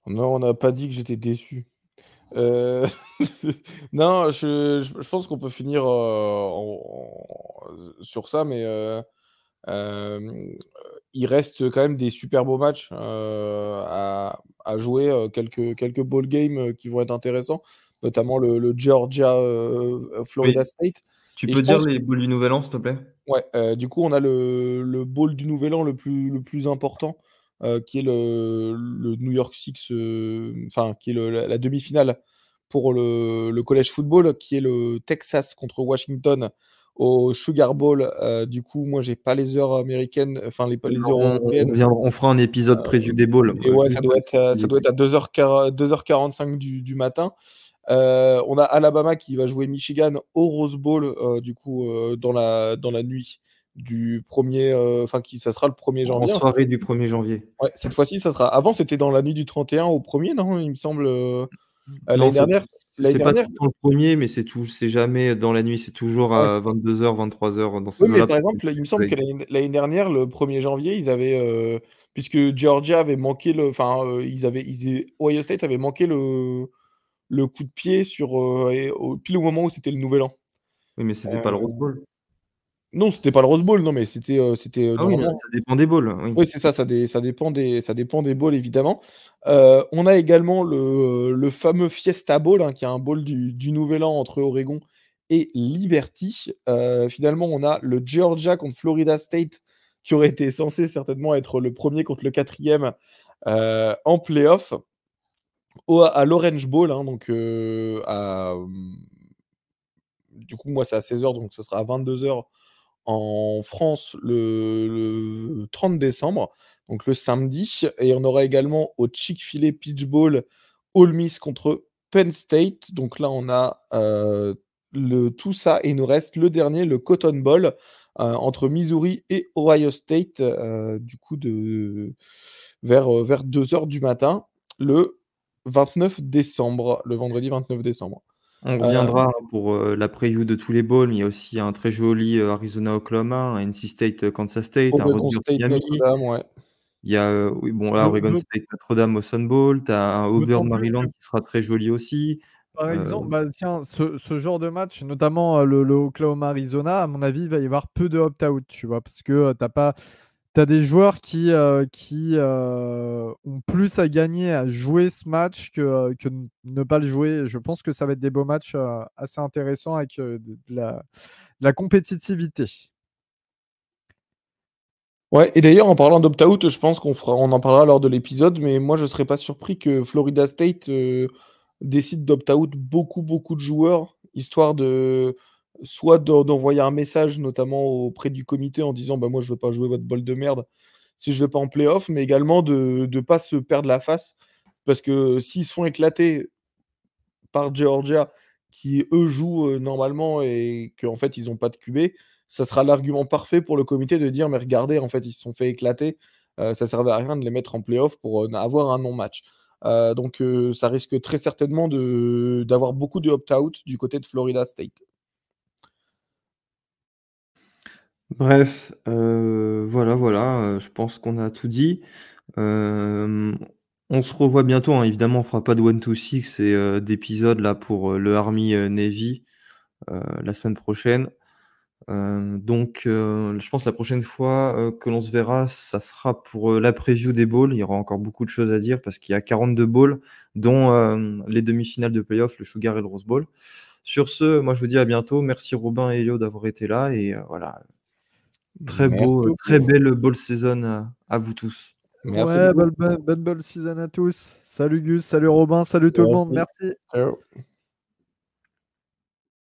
Non, on n'a pas dit que j'étais déçu. Non, je pense qu'on peut finir sur ça, mais il reste quand même des super beaux matchs à jouer, quelques ball games qui vont être intéressants, notamment le Georgia Florida Oui. State. Tu Et peux je dire pense, les boules du Nouvel An, s'il te plaît? ouais, du coup, on a le bowl du Nouvel An le plus important, qui est le New York Six, enfin, qui est la demi-finale pour le college football, qui est le Texas contre Washington au Sugar Bowl. Du coup, moi, j'ai pas les heures américaines, enfin, les heures européennes. On fera un épisode preview des bowls. Et ouais, Juste ça doit être à 2h45 du matin. On a Alabama qui va jouer Michigan au Rose Bowl, du coup, dans la nuit du 1er, enfin, ça sera le 1er en janvier. Hein, soirée du 1er janvier. ouais, cette fois-ci, ça sera. Avant, c'était dans la nuit du 31 au 1er, non, il me semble. Non, L'année dernière. L'année c'est pas tout dernière. le temps le premier, mais c'est jamais dans la nuit, c'est toujours Ouais. à 22h, 23h dans ces Oui, mais eaux-là. par exemple, il me semble que l'année dernière, le 1er janvier, ils avaient, puisque Georgia avait manqué enfin, Ohio State avait manqué le coup de pied pile au moment où c'était le Nouvel An. Oui, mais c'était pas le Euh, Rose Bowl. non, c'était pas le Rose Bowl, non, mais c'était Ah oui, normalement. ça dépend des bowls, oui. Oui, c'est ça, ça dépend des bowls, évidemment. On a également le fameux Fiesta Bowl, hein, qui est un bowl du Nouvel An entre Oregon et Liberty. Finalement, on a le Georgia contre Florida State, qui aurait été censé certainement être le premier contre le quatrième en playoff. À l'Orange Bowl, hein, donc du coup, moi, c'est à 16h, donc ce sera à 22h en France le 30 décembre, donc le samedi. Et on aura également au Chick-fil-A Peach Bowl Ole Miss contre Penn State. Donc là, on a tout ça. Et il nous reste le dernier, le Cotton Bowl, entre Missouri et Ohio State, du coup, vers 2h du matin, le 29 décembre, le vendredi 29 décembre. On reviendra pour la preview de tous les bowls. Il y a aussi un très joli Arizona-Oklahoma, un NC State-Kansas State, un Oregon State Rutgers-Miami. Notre-Dame, ouais. Il y a, oui, bon, là, Oregon State Notre-Dame au Sun Bowl. Tu as un D'autant plus Auburn-Maryland que, qui sera très joli aussi. par Euh, exemple, bah, tiens, ce genre de match, notamment le Oklahoma-Arizona, à mon avis, il va y avoir peu de opt-out, tu vois, parce que t'as des joueurs qui ont plus à gagner à jouer ce match que ne pas le jouer. Je pense que ça va être des beaux matchs assez intéressants avec de la compétitivité. Ouais, et d'ailleurs, en parlant d'opt-out, je pense on en parlera lors de l'épisode, mais moi, je serais pas surpris que Florida State décide d'opt-out beaucoup, beaucoup de joueurs, histoire soit d'envoyer un message, notamment auprès du comité, en disant bah, moi, je veux pas jouer votre bol de merde si je vais pas en playoff, mais également de ne pas se perdre la face, parce que s'ils se font éclater par Georgia, qui eux jouent normalement et qu'en fait, ils n'ont pas de QB, ça sera l'argument parfait pour le comité de dire mais regardez, en fait, ils se sont fait éclater. Ça servait à rien de les mettre en playoff pour avoir un non-match. Donc, ça risque très certainement d'avoir beaucoup de opt-out du côté de Florida State. Bref, voilà, je pense qu'on a tout dit. On se revoit bientôt, hein. Évidemment, on fera pas de 1 to 6 et d'épisodes là pour le Army Navy la semaine prochaine. Donc, je pense la prochaine fois que l'on se verra, ça sera pour la preview des bowls. Il y aura encore beaucoup de choses à dire parce qu'il y a 42 bowls, dont les demi-finales de playoff, le Sugar et le Rose Bowl. Sur ce, moi je vous dis à bientôt. Merci Robin et Elio d'avoir été là et voilà. Très Merci beau, beaucoup. très belle bowl season à vous tous. Merci Ouais, beaucoup. bonne season à tous. Salut Gus, salut Robin, salut tout le monde. Merci. Merci. Ciao.